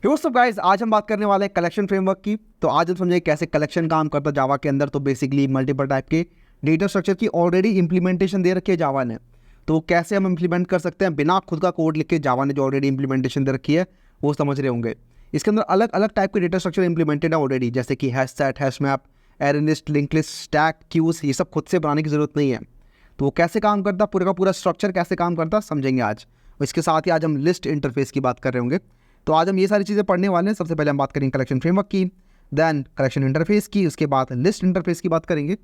दोस्तों गाइस, आज हम बात करने वाले हैं कलेक्शन फ्रेमवर्क की। तो आज हम समझेंगे कैसे कलेक्शन काम करता है जावा के अंदर। तो बेसिकली मल्टीपल टाइप के डेटा स्ट्रक्चर की ऑलरेडी इंप्लीमेंटेशन दे रखी है जावा ने, तो कैसे हम इंप्लीमेंट कर सकते हैं बिना खुद का कोड लिख के। जावा ने जो ऑलरेडी इंप्लीमेंटेशन दे रखी है वो समझ रहे होंगे। इसके अंदर अलग अलग टाइप के डेटा स्ट्रक्चर इंप्लीमेंटेड है ऑलरेडी, जैसे कि hash set, hash map, array list, link list, stack, queues. ये सब खुद से बनाने की जरूरत नहीं है। तो वो कैसे काम करता, पूरे का पूरा स्ट्रक्चर कैसे काम करता समझेंगे आज। और इसके साथ ही आज हम लिस्ट इंटरफेस की बात कर रहे होंगे। तो आज हम ये सारी चीज़ें पढ़ने वाले हैं। सबसे पहले हम बात करेंगे कलेक्शन फ्रेमवर्क की, देन कलेक्शन इंटरफेस की, उसके बाद लिस्ट इंटरफेस की बात करेंगे।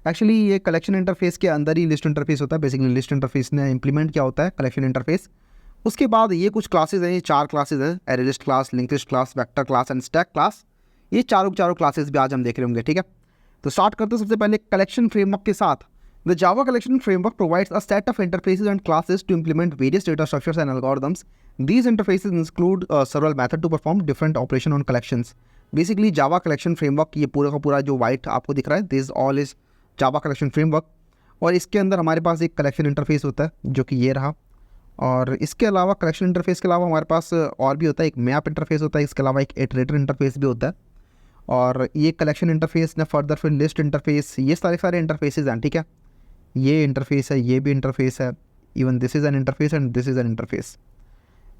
एक्चुअली ये कलेक्शन इंटरफेस के अंदर ही लिस्ट इंटरफेस होता है। बेसिकली लिस्ट इंटरफेस ने इंप्लीमेंट किया होता है कलेक्शन इंटरफेस। उसके बाद ये कुछ क्लासेज हैं, ये 4 क्लासेज हैं, array list class, link list class, vector class and stack class. ये चारों क्लासेज भी आज हम देख रहे होंगे। ठीक है, तो स्टार्ट करते हैं सबसे पहले कलेक्शन फ्रेमवर्क के साथ। The Java Collection Framework provides a set of interfaces and classes to implement various data structures and algorithms. These interfaces include several methods to perform different operation on collections. Basically, Java Collection Framework, ये पूरा का पूरा जो white आपको दिख रहा है, this all is Java Collection Framework। और इसके अंदर हमारे पास एक कलेक्शन इंटरफेस होता है जो कि ये रहा। और इसके अलावा कलेक्शन इंटरफेस के अलावा हमारे पास और भी होता है, एक मैप इंटरफेस होता है, इसके अलावा एक इटरेटर इंटरफेस भी होता है। और ये कलेक्शन इंटरफेस ने फर्दर फिर लिस्ट इंटरफेस, ये सारे इंटरफेसेज हैं। ठीक है, ये इंटरफेस है, ये भी इंटरफेस है, even this is an interface and this is an interface.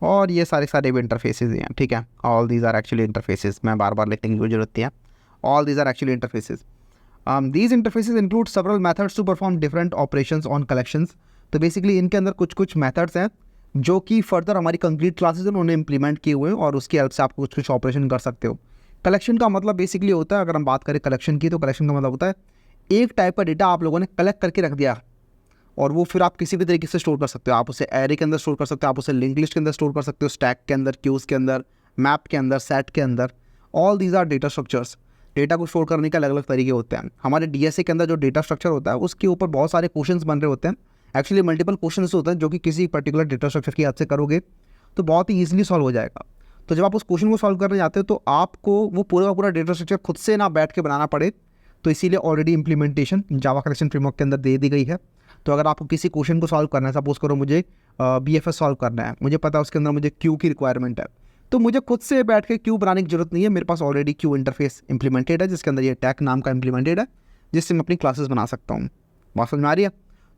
और ये सारे भी इंटरफेसेज हैं। ठीक है, all these are actually interfaces. मैं बार बार लिखने की जरूरत नहीं है, all these are actually interfaces. These interfaces include several methods to perform different operations on collections. तो बेसिकली इनके अंदर कुछ मेथड्स हैं जो कि फर्दर हमारी कंप्लीट क्लासेज उन्होंने इंप्लीमेंट किए हुए हैं, और उसकी हेल्प से आप कुछ ऑपरेशन कर सकते हो। कलेक्शन का मतलब बेसिकली होता है, अगर हम बात करें कलेक्शन की, तो कलेक्शन का मतलब होता है एक टाइप का डेटा आप लोगों ने कलेक्ट करके रख दिया, और वो फिर आप किसी भी तरीके से स्टोर कर सकते हो। आप उसे एरे के अंदर स्टोर कर सकते हो, आप उसे लिंक लिस्ट के अंदर स्टोर कर सकते हो, स्टैक के अंदर, क्यूज के अंदर, मैप के अंदर, सेट के अंदर। All these are data structures. डेटा को स्टोर करने के अलग अलग तरीके होते हैं। हमारे डीएसए के अंदर जो डेटा स्ट्रक्चर होता है उसके ऊपर बहुत सारे क्वेश्चंस बन रहे होते हैं। एक्चुअली मल्टीपल क्वेश्चंस होते हैं जो कि किसी पर्टिकुलर डेटा स्ट्रक्चर की हद से करोगे तो बहुत ही ईजिली सॉल्व हो जाएगा। तो जब आप उस क्वेश्चन को सॉल्व करने जाते हो तो आपको वो पूरा का पूरा डेटा स्ट्रक्चर खुद से ना बैठ के बनाना पड़े। तो इसीलिए ऑलरेडी इंप्लीमेंटेशन जावा कलेक्शन फ्रेमवर्क के अंदर दे दी गई है। तो अगर आपको किसी क्वेश्चन को सॉल्व करना है, सपोज करो मुझे बीएफएस सॉल्व करना है, मुझे पता है उसके अंदर मुझे क्यू की रिक्वायरमेंट है, तो मुझे खुद से बैठ के क्यू बनाने की जरूरत नहीं है। मेरे पास ऑलरेडी क्यू इंटरफेस इंप्लीमेंटेड है, जिसके अंदर ये टैग नाम का इंप्लीमेंटेड है, जिससे मैं अपनी क्लासेस बना सकता हूँ। बात समझ में आ रही है?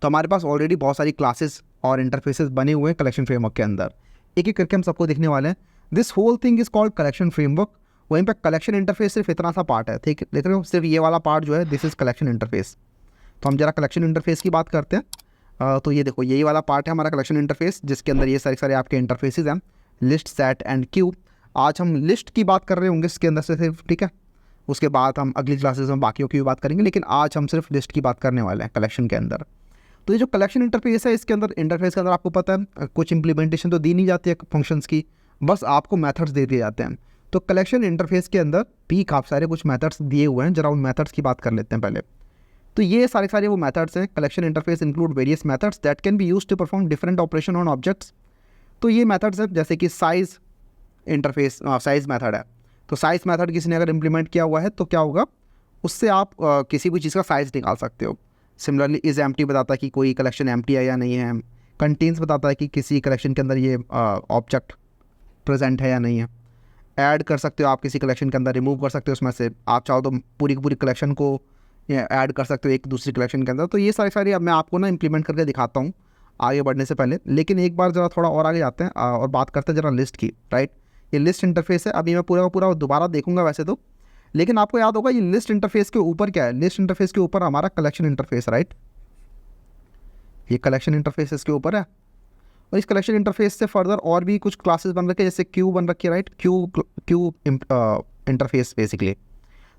तो हमारे पास ऑलरेडी बहुत सारी क्लासेस और इंटरफेसेस बने हुए हैं कलेक्शन फ्रेमवर्क के अंदर। एक एक करके हम सबको देखने वाले हैं। This whole thing is called collection framework. वहीं पर कलेक्शन इंटरफेस सिर्फ इतना सा पार्ट है। ठीक है, देख रहे हो, सिर्फ ये वाला पार्ट जो है दिस इज कलेक्शन इंटरफेस। तो हम जरा कलेक्शन इंटरफेस की बात करते हैं। तो ये देखो, यही वाला पार्ट है हमारा कलेक्शन इंटरफेस, जिसके अंदर ये सारे आपके इंटरफेसेस हैं, लिस्ट, सेट एंड क्यू। आज हम लिस्ट की बात कर रहे होंगे इसके अंदर से सिर्फ। ठीक है, उसके बाद हम अगली क्लासेस में बाकियों की भी बात करेंगे, लेकिन आज हम सिर्फ लिस्ट की बात करने वाले हैं कलेक्शन के अंदर। तो ये जो कलेक्शन इंटरफेस है, इसके अंदर इंटरफेस के अंदर आपको पता है कुछ इंप्लीमेंटेशन तो दी नहीं जाती है फंक्शंस की, बस आपको मेथड्स दे दिए जाते हैं। तो कलेक्शन इंटरफेस के अंदर भी काफ़ी सारे कुछ मेथड्स दिए हुए हैं। जरा उन मेथड्स की बात कर लेते हैं पहले। तो ये सारे वो मेथड्स हैं। Collection interface include various methods that can be used to perform different operation on objects. तो ये मेथड्स हैं जैसे कि साइज इंटरफेस, साइज मेथड है। तो साइज मेथड किसी ने अगर इंप्लीमेंट किया हुआ है तो क्या होगा, उससे आप किसी भी चीज़ का साइज़ निकाल सकते हो। सिमिलरली इज एम्प्टी बताता है कि कोई कलेक्शन एम्प्टी है या नहीं है। कंटेन्स बताता है कि किसी कलेक्शन के अंदर ये ऑब्जेक्ट प्रेजेंट है या नहीं है। ऐड कर सकते हो आप किसी कलेक्शन के अंदर, रिमूव कर सकते हो उसमें से। आप चाहो तो पूरी की पूरी कलेक्शन को ऐड कर सकते हो एक दूसरी कलेक्शन के अंदर। तो ये सारी अब मैं आपको ना इंप्लीमेंट करके दिखाता हूँ आगे बढ़ने से पहले। लेकिन एक बार ज़रा थोड़ा और आगे जाते हैं और बात करते हैं ज़रा लिस्ट की। राइट, ये लिस्ट इंटरफेस है। अभी मैं पूरा का पूरा दोबारा देखूंगा वैसे तो, लेकिन आपको याद होगा ये लिस्ट इंटरफेस के ऊपर क्या है। लिस्ट इंटरफेस के ऊपर हमारा कलेक्शन इंटरफेस। राइट, ये कलेक्शन इंटरफेस इसके ऊपर है। और इस कलेक्शन इंटरफेस से फर्दर और भी कुछ क्लासेस बन रखे हैं, जैसे क्यू बन रखी है। Right, Q interface basically.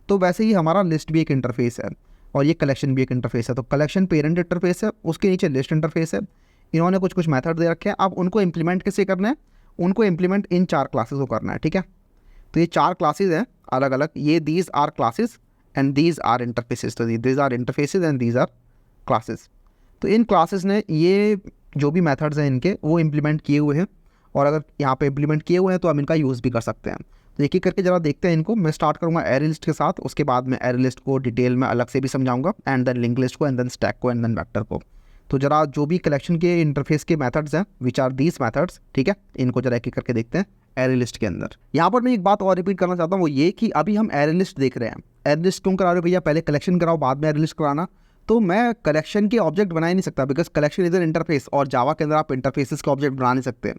तो वैसे ही हमारा लिस्ट भी एक इंटरफेस है और ये कलेक्शन भी एक इंटरफेस है। तो कलेक्शन पेरेंट इंटरफेस है, उसके नीचे लिस्ट इंटरफेस है। इन्होंने कुछ मेथड दे रखे हैं। अब उनको इंप्लीमेंट कैसे करना है, उनको इंप्लीमेंट इन 4 क्लासेस को करना है। ठीक है, तो ये 4 क्लासेस हैं अलग अलग। ये these are classes and these are interfaces. तो these are interfaces and these are classes. तो इन क्लासेस ने ये जो भी मेथड्स हैं इनके वो इंप्लीमेंट किए हुए हैं, और अगर यहाँ पे इंप्लीमेंट किए हुए हैं तो हम इनका यूज़ भी कर सकते हैं। तो एक एक करके ज़रा देखते हैं इनको। मैं स्टार्ट करूँगा एरे लिस्ट के साथ, उसके बाद मैं एरे लिस्ट को डिटेल में अलग से भी समझाऊंगा, एंड देन लिंक लिस्ट को, एंड देन स्टैक को, एंड देन वेक्टर को। तो जरा जो भी कलेक्शन के इंटरफेस के मेथड्स हैं विच आर दीज मेथड्स, ठीक है, इनको जरा एक एक करके देखते हैं एरे लिस्ट के अंदर। यहाँ पर मैं एक बात और रिपीट करना चाहता हूँ, वो ये कि अभी हम एरे लिस्ट देख रहे हैं। एरे लिस्ट क्यों करा रहे हो भैया, पहले कलेक्शन कराओ बाद में एरे लिस्ट कराना। तो मैं कलेक्शन के ऑब्जेक्ट बना ही नहीं सकता, because collection is an interface, और जावा के अंदर आप इंटरफेसेस के ऑब्जेक्ट बना नहीं सकते,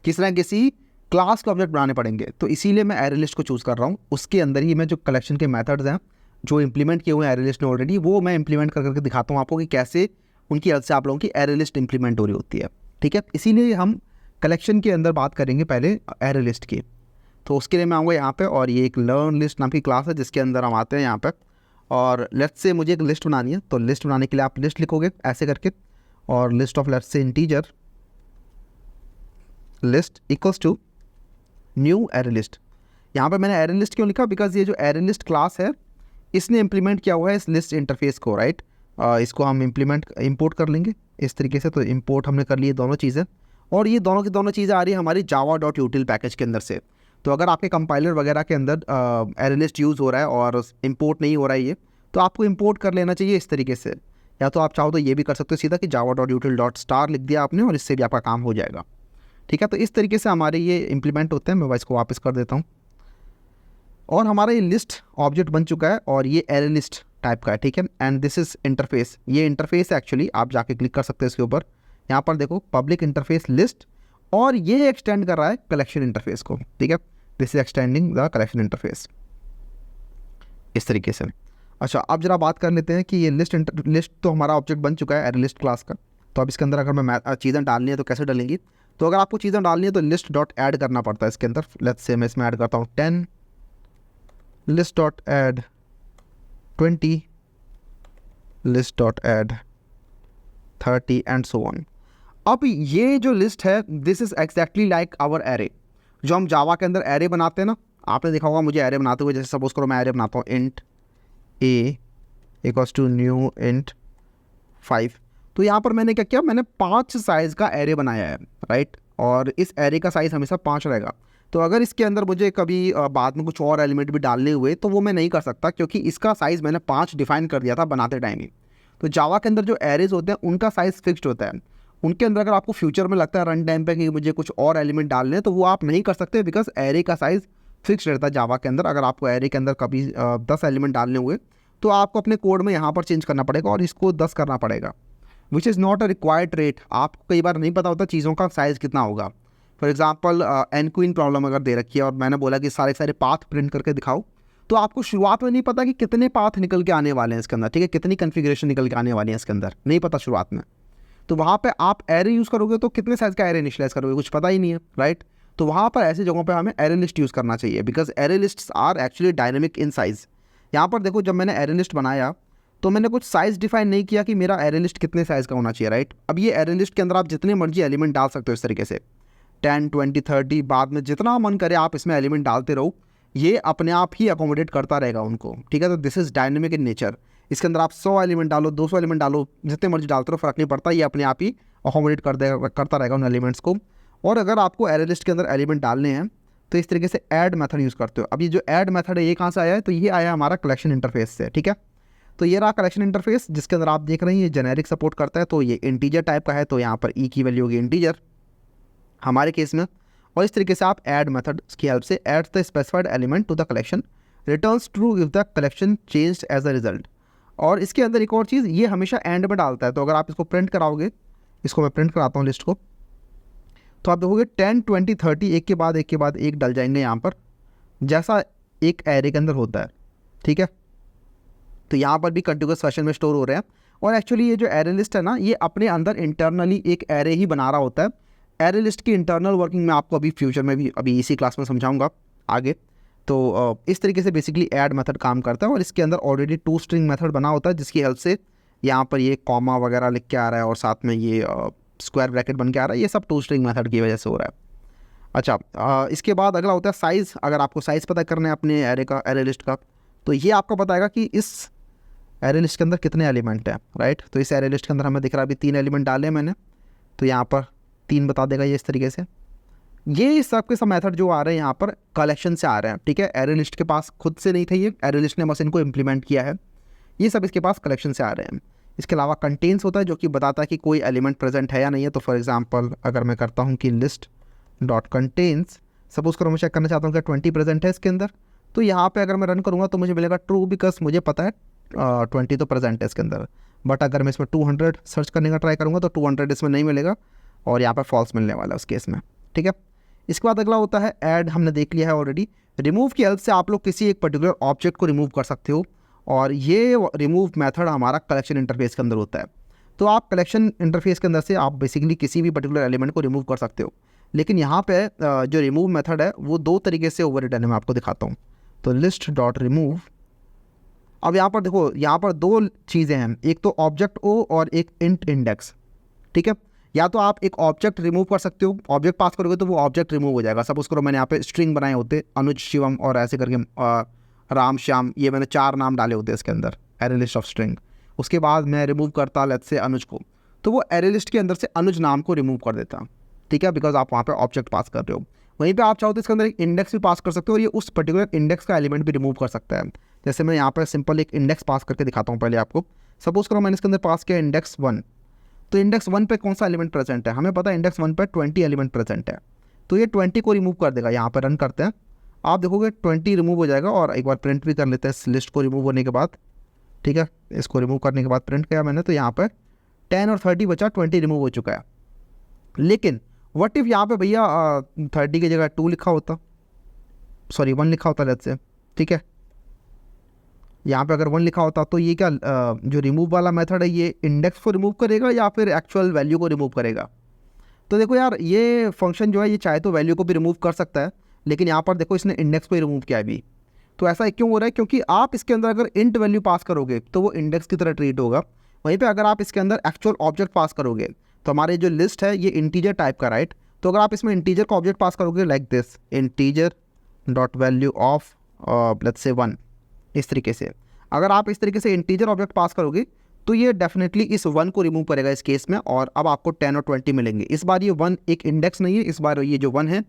किसी ना किसी क्लास के ऑब्जेक्ट बनाने पड़ेंगे। तो इसीलिए मैं एरे लिस्ट को चूज़ कर रहा हूँ। उसके अंदर ही मैं जो कलेक्शन के मेथड्स हैं जो इंप्लीमेंट किए हुए हैं एरे लिस्ट ने ऑलरेडी, वो मैं इंप्लीमेंट करके दिखाता हूँ आपको कि कैसे उनकी हेल्प से आप लोगों की एरे लिस्ट इंप्लीमेंट हो रही होती है, ठीक है। इसीलिए हम कलेक्शन के अंदर बात करेंगे पहले एरे लिस्ट की। तो उसके लिए मैं आऊँगा यहाँ पे, और ये एक लर्न लिस्ट नाम की क्लास है जिसके अंदर हम आते हैं यहाँ पे, और लेट्स से मुझे एक लिस्ट बनानी है। तो लिस्ट बनाने के लिए आप लिस्ट लिखोगे ऐसे करके, और list of let's say integer list equals to new array list. यहाँ पर मैंने एरे लिस्ट क्यों लिखा, बिकॉज ये जो एरे लिस्ट क्लास है इसने इंप्लीमेंट किया हुआ है इस लिस्ट इंटरफेस को, राइट। इसको हम इंपोर्ट कर लेंगे इस तरीके से। तो इंपोर्ट हमने कर लिए दोनों चीज़ें, और ये दोनों की दोनों चीज़ें आ रही है हमारी java.util पैकेज के अंदर से। तो अगर आपके कंपाइलर वगैरह के अंदर एरे लिस्ट यूज़ हो रहा है और इंपोर्ट नहीं हो रहा है ये, तो आपको इंपोर्ट कर लेना चाहिए इस तरीके से। या तो आप चाहो तो ये भी कर सकते हो सीधा कि java.util.star लिख दिया आपने, और इससे भी आपका काम हो जाएगा, ठीक है। तो इस तरीके से हमारे ये इंप्लीमेंट होते हैं। मैं इसको वापस कर देता हूँ, और हमारा ये लिस्ट ऑब्जेक्ट बन चुका है, और ये एरे लिस्ट टाइप का है, ठीक है। एंड दिस इज इंटरफेस, ये इंटरफेस है एक्चुअली, आप जाके क्लिक कर सकते हैं इसके ऊपर। यहाँ पर देखो पब्लिक इंटरफेस लिस्ट, और ये एक्सटेंड कर रहा है कलेक्शन इंटरफेस को, ठीक है। This is extending the collection interface इस तरीके से। अच्छा, अब जरा बात कर लेते हैं कि ये लिस्ट तो हमारा ऑब्जेक्ट बन चुका है एरे लिस्ट क्लास का। तो अब इसके अंदर अगर मैं चीज़ें डालनी है तो कैसे डालेंगी, तो अगर आपको चीज़ें डालनी है तो लिस्ट डॉट ऐड करना पड़ता है इसके अंदर। लेट्स से मैं इसमें ऐड करता हूँ 10, list dot add 20, list dot add 30 and so on. अब ये जो लिस्ट है this is exactly like our array. जो हम जावा के अंदर एरे बनाते हैं ना, आपने देखा होगा मुझे एरे बनाते हुए, जैसे सपोज करो मैं एरे बनाता हूँ int a equals to new int 5। तो यहाँ पर मैंने क्या किया, मैंने 5 साइज़ का एरे बनाया है, राइट। और इस एरे का साइज़ हमेशा 5 रहेगा। तो अगर इसके अंदर मुझे कभी बाद में कुछ और एलिमेंट भी डालने हुए तो वो मैं नहीं कर सकता, क्योंकि इसका साइज़ मैंने 5 डिफाइन कर दिया था बनाते टाइम ही। तो जावा के अंदर जो एरेज होते हैं उनका साइज़ फिक्स्ड होता है। उनके अंदर अगर आपको फ्यूचर में लगता है रन टाइम पे कि मुझे कुछ और एलिमेंट डालने हैं, तो वो आप नहीं कर सकते, बिकॉज एरे का साइज़ फिक्स रहता है जावा के अंदर। अगर आपको एरे के अंदर कभी 10 एलिमेंट डालने हुए तो आपको अपने कोड में यहाँ पर चेंज करना पड़ेगा और इसको 10 करना पड़ेगा, which is not a required rate. आपको कई बार नहीं पता होता चीज़ों का साइज़ कितना होगा। फॉर एग्जाम्पल एनक्वीन प्रॉब्लम अगर दे रखी है और मैंने बोला कि सारे पाथ प्रिंट करके दिखाओ, तो आपको शुरुआत में नहीं पता कि कितने पाथ निकल के आने वाले हैं इसके अंदर, ठीक है, कितनी कन्फिग्रेशन निकल के आने वाली है इसके अंदर, नहीं पता शुरुआत में। तो वहाँ पे आप एरे यूज़ करोगे तो कितने साइज़ का एरे इनिशियलाइज करोगे, कुछ पता ही नहीं है, राइट। तो वहाँ पर ऐसी जगहों पे हमें एरे लिस्ट यूज़ करना चाहिए, because array lists are actually dynamic in size. यहाँ पर देखो, जब मैंने एरे लिस्ट बनाया तो मैंने कुछ साइज़ डिफाइन नहीं किया कि मेरा एरे लिस्ट कितने साइज़ का होना चाहिए, राइट। अब ये एरे लिस्ट के अंदर आप जितने मर्जी एलिमेंट डाल सकते हो इस तरीके से, 10, 20, 30, बाद में जितना मन करे आप इसमें एलिमेंट डालते रहो, ये अपने आप ही अकोमोडेट करता रहेगा उनको, ठीक है। तो this is dynamic in nature. इसके अंदर आप 100 एलिमेंट डालो, 200 एलिमेंट डालो, जितने मर्जी डालते रहो, फ़र्क नहीं पड़ता, ये अपने आप ही अकोमोडेट करता रहेगा उन एलिमेंट्स को। और अगर आपको एरे लिस्ट के अंदर एलिमेंट डालने हैं तो इस तरीके से ऐड मेथड यूज़ करते हो। अब ये जो ऐड मेथड है ये कहाँ से आया है, तो ये आया हमारा कलेक्शन इंटरफेस से, ठीक है। तो ये रहा कलेक्शन इंटरफेस, जिसके अंदर आप देख रहे हैं ये जेनेरिक सपोर्ट करता है। तो ये इंटीजर टाइप का है, तो यहाँ पर ई की वैल्यू होगी इंटीजर हमारे केस में। और इस तरीके से आप ऐड मेथड की हेल्प से add the specified element to the collection returns true if the collection changed as a result. और इसके अंदर एक और चीज़, ये हमेशा एंड में डालता है। तो अगर आप इसको प्रिंट कराओगे, इसको मैं प्रिंट कराता हूँ लिस्ट को, तो आप देखोगे 10, 20, 30 एक के बाद एक डल जाएंगे यहाँ पर, जैसा एक एरे के अंदर होता है, ठीक है। तो यहाँ पर भी कंटिन्यूअस फैशन में स्टोर हो रहे हैं। और एक्चुअली ये जो एरे लिस्ट है ना, ये अपने अंदर इंटरनली एक एरे ही बना रहा होता है। एरे लिस्ट की इंटरनल वर्किंग मैं आपको अभी फ्यूचर में भी अभी इसी क्लास में समझाऊंगा आगे। तो इस तरीके से बेसिकली ऐड मेथड काम करता है, और इसके अंदर ऑलरेडी 2 स्ट्रिंग मेथड बना होता है, जिसकी हेल्प से यहाँ पर ये कॉमा वगैरह लिख के आ रहा है और साथ में ये स्क्वायर ब्रैकेट बन के आ रहा है। ये सब 2 स्ट्रिंग मेथड की वजह से हो रहा है। अच्छा, इसके बाद अगला होता है साइज़। अगर आपको साइज़ पता करना है अपने एरे लिस्ट का, तो ये आपको बताएगा कि इस एरे लिस्ट के अंदर कितने एलिमेंट हैं, राइट। तो इस एरे लिस्ट के अंदर हमें दिख रहा है अभी 3 एलिमेंट डाले हैं मैंने, तो यहाँ पर 3 बता देगा ये इस तरीके से। ये सब के सब मेथड जो आ रहे हैं यहाँ पर कलेक्शन से आ रहे हैं, ठीक है। एरे लिस्ट के पास खुद से नहीं थे ये, एरे लिस्ट ने बस इनको इम्प्लीमेंट किया है। ये सब इसके पास कलेक्शन से आ रहे हैं। इसके अलावा कंटेन्स होता है जो कि बताता है कि कोई एलिमेंट प्रेजेंट है या नहीं है। तो फॉर एग्जांपल अगर मैं करता हूँ कि लिस्ट डॉट कंटेन्स, सपोज करो मैं चेक करना चाहता हूँ कि 20 प्रेजेंट है इसके अंदर, तो यहाँ पे अगर मैं रन करूँगा तो मुझे मिलेगा ट्रू, बिकॉज मुझे पता है 20 तो प्रेजेंट है इसके अंदर। बट अगर मैं इसमें 200 सर्च करने का ट्राई करूँगा तो 200 इसमें नहीं मिलेगा और यहाँ पर फॉल्स मिलने वाला है उस केस में, ठीक है। इसके बाद अगला होता है ऐड, हमने देख लिया है ऑलरेडी। रिमूव की हेल्प से आप लोग किसी एक पर्टिकुलर ऑब्जेक्ट को रिमूव कर सकते हो और ये रिमूव मेथड हमारा कलेक्शन इंटरफेस के अंदर होता है। तो आप कलेक्शन इंटरफेस के अंदर से आप बेसिकली किसी भी पर्टिकुलर एलिमेंट को रिमूव कर सकते हो, लेकिन यहाँ पे जो रिमूव मेथड है वो दो तरीके से ओवररिडन है, मैं आपको दिखाता हूँ। तो लिस्ट डॉट रिमूव, अब यहाँ पर देखो, यहाँ पर दो चीज़ें हैं, एक तो ऑब्जेक्ट ओ और एक इंट इंडेक्स, ठीक है। या तो आप एक ऑब्जेक्ट रिमूव कर सकते हो, ऑब्जेक्ट पास करोगे तो वो ऑब्जेक्ट रिमूव हो जाएगा। सपोज करो मैंने यहाँ पे स्ट्रिंग बनाए होते अनुज शिवम और ऐसे करके राम श्याम, ये मैंने 4 नाम डाले होते इसके अंदर, एरे लिस्ट ऑफ स्ट्रिंग। उसके बाद मैं रिमूव करता लेट्स से अनुज को, तो वो एरे लिस्ट के अंदर से अनुज नाम को रिमूव कर देता, ठीक है, बिकॉज आप वहाँ पे ऑब्जेक्ट पास कर रहे हो। वहीं पे आप चाहो तो इसके अंदर एक इंडेक्स भी पास कर सकते हो और ये उस पर्टिकुलर इंडेक्स का एलिमेंट भी रिमूव कर सकता है। जैसे मैं यहाँ पर सिंपल एक इंडेक्स पास करके दिखाता हूँ पहले आपको। सपोज करो मैंने इसके अंदर पास किया इंडेक्स 1, तो इंडेक्स 1 पे कौन सा एलिमेंट प्रेजेंट है, हमें पता है इंडेक्स 1 पे 20 एलिमेंट प्रेजेंट है, तो ये 20 को रिमूव कर देगा। यहाँ पर रन करते हैं, आप देखोगे 20 रिमूव हो जाएगा। और एक बार प्रिंट भी कर लेते हैं इस लिस्ट को रिमूव होने के बाद, ठीक है। इसको रिमूव करने के बाद प्रिंट किया मैंने, तो यहाँ पर 10 और 30 बचा, 20 रिमूव हो चुका है। लेकिन व्हाट इफ यहाँ पे भैया 30 की जगह 2 लिखा होता, सॉरी 1 लिखा होता लेट्स से, ठीक है। यहाँ पे अगर 1 लिखा होता तो ये क्या जो रिमूव वाला मेथड है ये इंडेक्स को रिमूव करेगा या फिर एक्चुअल वैल्यू को रिमूव करेगा। तो देखो यार, ये फंक्शन जो है ये चाहे तो वैल्यू को भी रिमूव कर सकता है, लेकिन यहाँ पर देखो इसने इंडेक्स को ही रिमूव किया अभी। तो ऐसा क्यों हो रहा है, क्योंकि आप इसके अंदर अगर इंट वैल्यू पास करोगे तो वो इंडेक्स की तरह ट्रीट होगा। वहीं पर अगर आप इसके अंदर एक्चुअल ऑब्जेक्ट पास करोगे तो हमारे जो लिस्ट है ये इंटीजर टाइप का, राइट। तो अगर आप इसमें इंटीजर का ऑब्जेक्ट पास करोगे like this, integer dot value of let's से 1, इस तरीके से अगर आप इस तरीके से इंटीजर ऑब्जेक्ट पास करोगे तो ये डेफिनेटली इस 1 को रिमूव करेगा इस केस में, और अब आपको 10 और 20 मिलेंगे। इस बार ये 1 एक इंडेक्स नहीं है, इस बार ये जो 1 है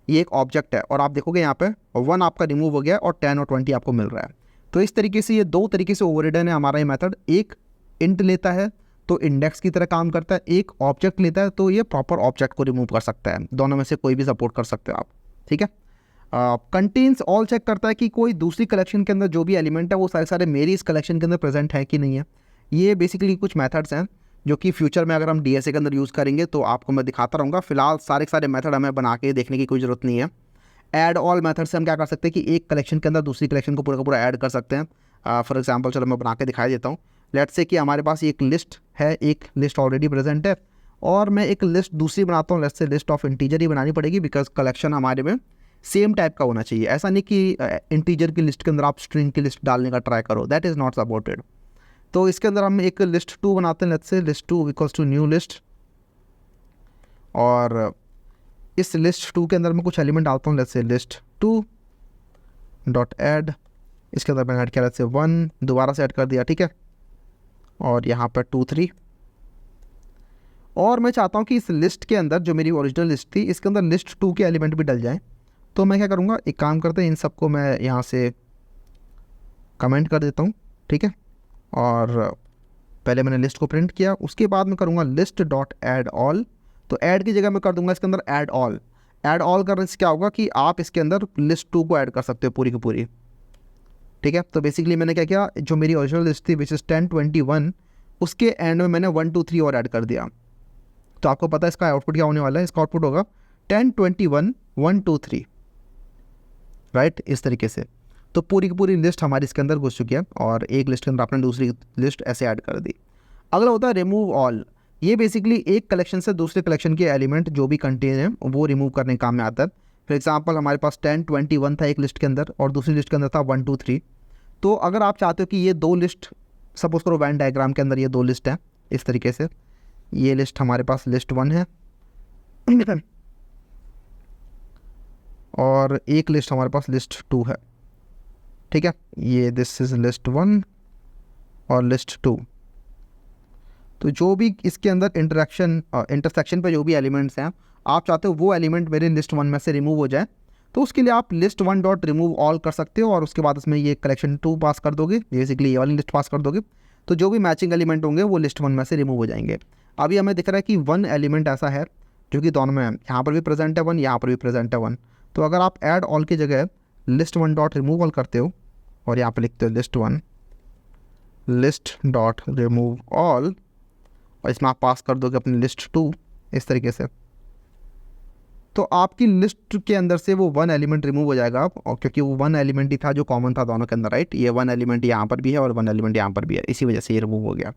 ये एक ऑब्जेक्ट है, और आप देखोगे यहाँ पे 1 आपका रिमूव हो गया और 10 और 20 आपको मिल रहा है। तो इस तरीके से ये दो तरीके से ओवररिडन है हमारा ये मेथड। एक इंट लेता है तो इंडेक्स की तरह काम करता है, एक ऑब्जेक्ट लेता है तो ये प्रॉपर ऑब्जेक्ट को रिमूव कर सकता है। दोनों में से कोई भी सपोर्ट कर सकते हो आप, ठीक है। कंटेन्स ऑल चेक करता है कि कोई दूसरी कलेक्शन के अंदर जो भी एलिमेंट है वो सारे सारे मेरी इस कलेक्शन के अंदर प्रेजेंट है कि नहीं है। ये बेसिकली कुछ मेथड्स हैं जो कि फ्यूचर में अगर हम डीएसए के अंदर यूज़ करेंगे तो आपको मैं दिखाता रहूँगा। फिलहाल सारे सारे मेथड हमें बना के देखने की कोई ज़रूरत नहीं है। ऐड ऑल मेथड से हम क्या कर सकते हैं कि एक कलेक्शन के अंदर दूसरी कलेक्शन को पूरा का पूरा ऐड कर सकते हैं। फॉर एग्जाम्पल चलो मैं बना के दिखाई देता हूँ। लेट्स से कि हमारे पास एक लिस्ट है, एक लिस्ट ऑलरेडी प्रेजेंट है और मैं एक लिस्ट दूसरी बनाता हूँ। Let's say list of integer ही बनानी पड़ेगी बिकॉज कलेक्शन हमारे में सेम टाइप का होना चाहिए। ऐसा नहीं कि इंटीजर की लिस्ट के अंदर आप स्ट्रिंग की लिस्ट डालने का ट्राई करो, दैट इज़ नॉट सपोर्टेड। तो इसके अंदर हम एक लिस्ट 2 बनाते हैं। Let's say list 2 equals to new list, और इस लिस्ट 2 के अंदर मैं कुछ एलिमेंट डालता हूँ। Let's say list 2 dot add, इसके अंदर मैंने ऐड किया लेट्स से 1, दोबारा से ऐड कर दिया, ठीक है। और यहाँ पर 2 3, और मैं चाहता हूँ कि इस लिस्ट के अंदर जो मेरी ओरिजिनल लिस्ट थी इसके अंदर लिस्ट 2 के एलिमेंट भी डल जाएँ। तो मैं क्या करूँगा, एक काम करते हैं, इन सबको मैं यहाँ से कमेंट कर देता हूँ, ठीक है। और पहले मैंने लिस्ट को प्रिंट किया, उसके बाद मैं करूँगा लिस्ट डॉट ऐड ऑल। तो ऐड की जगह मैं कर दूँगा इसके अंदर ऐड ऑल। ऐड ऑल करने से क्या होगा कि आप इसके अंदर लिस्ट 2 को ऐड कर सकते हो पूरी की पूरी, ठीक है। तो बेसिकली मैंने क्या किया, जो मेरी ओरिजिनल लिस्ट थी विच इज़ 10 21, उसके एंड में मैंने 1 2 3 और ऐड कर दिया। तो आपको पता है इसका आउटपुट क्या होने वाला है, इसका आउटपुट होगा 10 21 1 2 3, राइट, इस तरीके से। तो पूरी की पूरी लिस्ट हमारी इसके अंदर घुस चुकी है और एक लिस्ट के अंदर आपने दूसरी लिस्ट ऐसे ऐड कर दी। अगला होता है रिमूव ऑल। ये बेसिकली एक कलेक्शन से दूसरे कलेक्शन के एलिमेंट जो भी कंटेन है वो रिमूव करने का काम में आता है। फॉर एग्जांपल हमारे पास 10 21 था एक लिस्ट के अंदर और दूसरी लिस्ट के अंदर था 1 2 3। तो अगर आप चाहते हो कि ये दो लिस्ट, सपोज करो वैन डायग्राम के अंदर ये दो लिस्ट हैं इस तरीके से, ये लिस्ट हमारे पास लिस्ट 1 है और एक लिस्ट हमारे पास लिस्ट 2 है, ठीक है। ये दिस इज़ लिस्ट 1 और लिस्ट 2। तो जो भी इसके अंदर इंटरसेक्शन पे जो भी एलिमेंट्स हैं आप चाहते हो वो एलिमेंट मेरे लिस्ट 1 में से रिमूव हो जाए, तो उसके लिए आप लिस्ट 1 डॉट रिमूव ऑल कर सकते हो और उसके बाद उसमें ये कलेक्शन 2 पास कर दोगे, बेसिकली ये वाली लिस्ट पास कर दोगे। तो जो भी मैचिंग एलिमेंट होंगे वो लिस्ट वन में से रिमूव हो जाएंगे। अभी हमें दिख रहा है कि वन एलिमेंट ऐसा है जो कि दोनों में है, यहाँ पर भी प्रेजेंट है वन, यहाँ पर भी प्रेजेंट है वन। तो अगर आप ऐड ऑल की जगह list one dot remove all करते हो और यहाँ पर लिखते हो लिस्ट डॉट रिमूव ऑल, और इसमें आप पास कर दोगे अपनी लिस्ट टू इस तरीके से, तो आपकी लिस्ट के अंदर से वो वन एलिमेंट रिमूव हो जाएगा। और क्योंकि वो वन एलिमेंट ही था जो कॉमन था दोनों के अंदर, राइट, ये वन एलिमेंट यहाँ पर भी है और वन एलिमेंट यहाँ पर भी है, इसी वजह से ये रिमूव हो गया।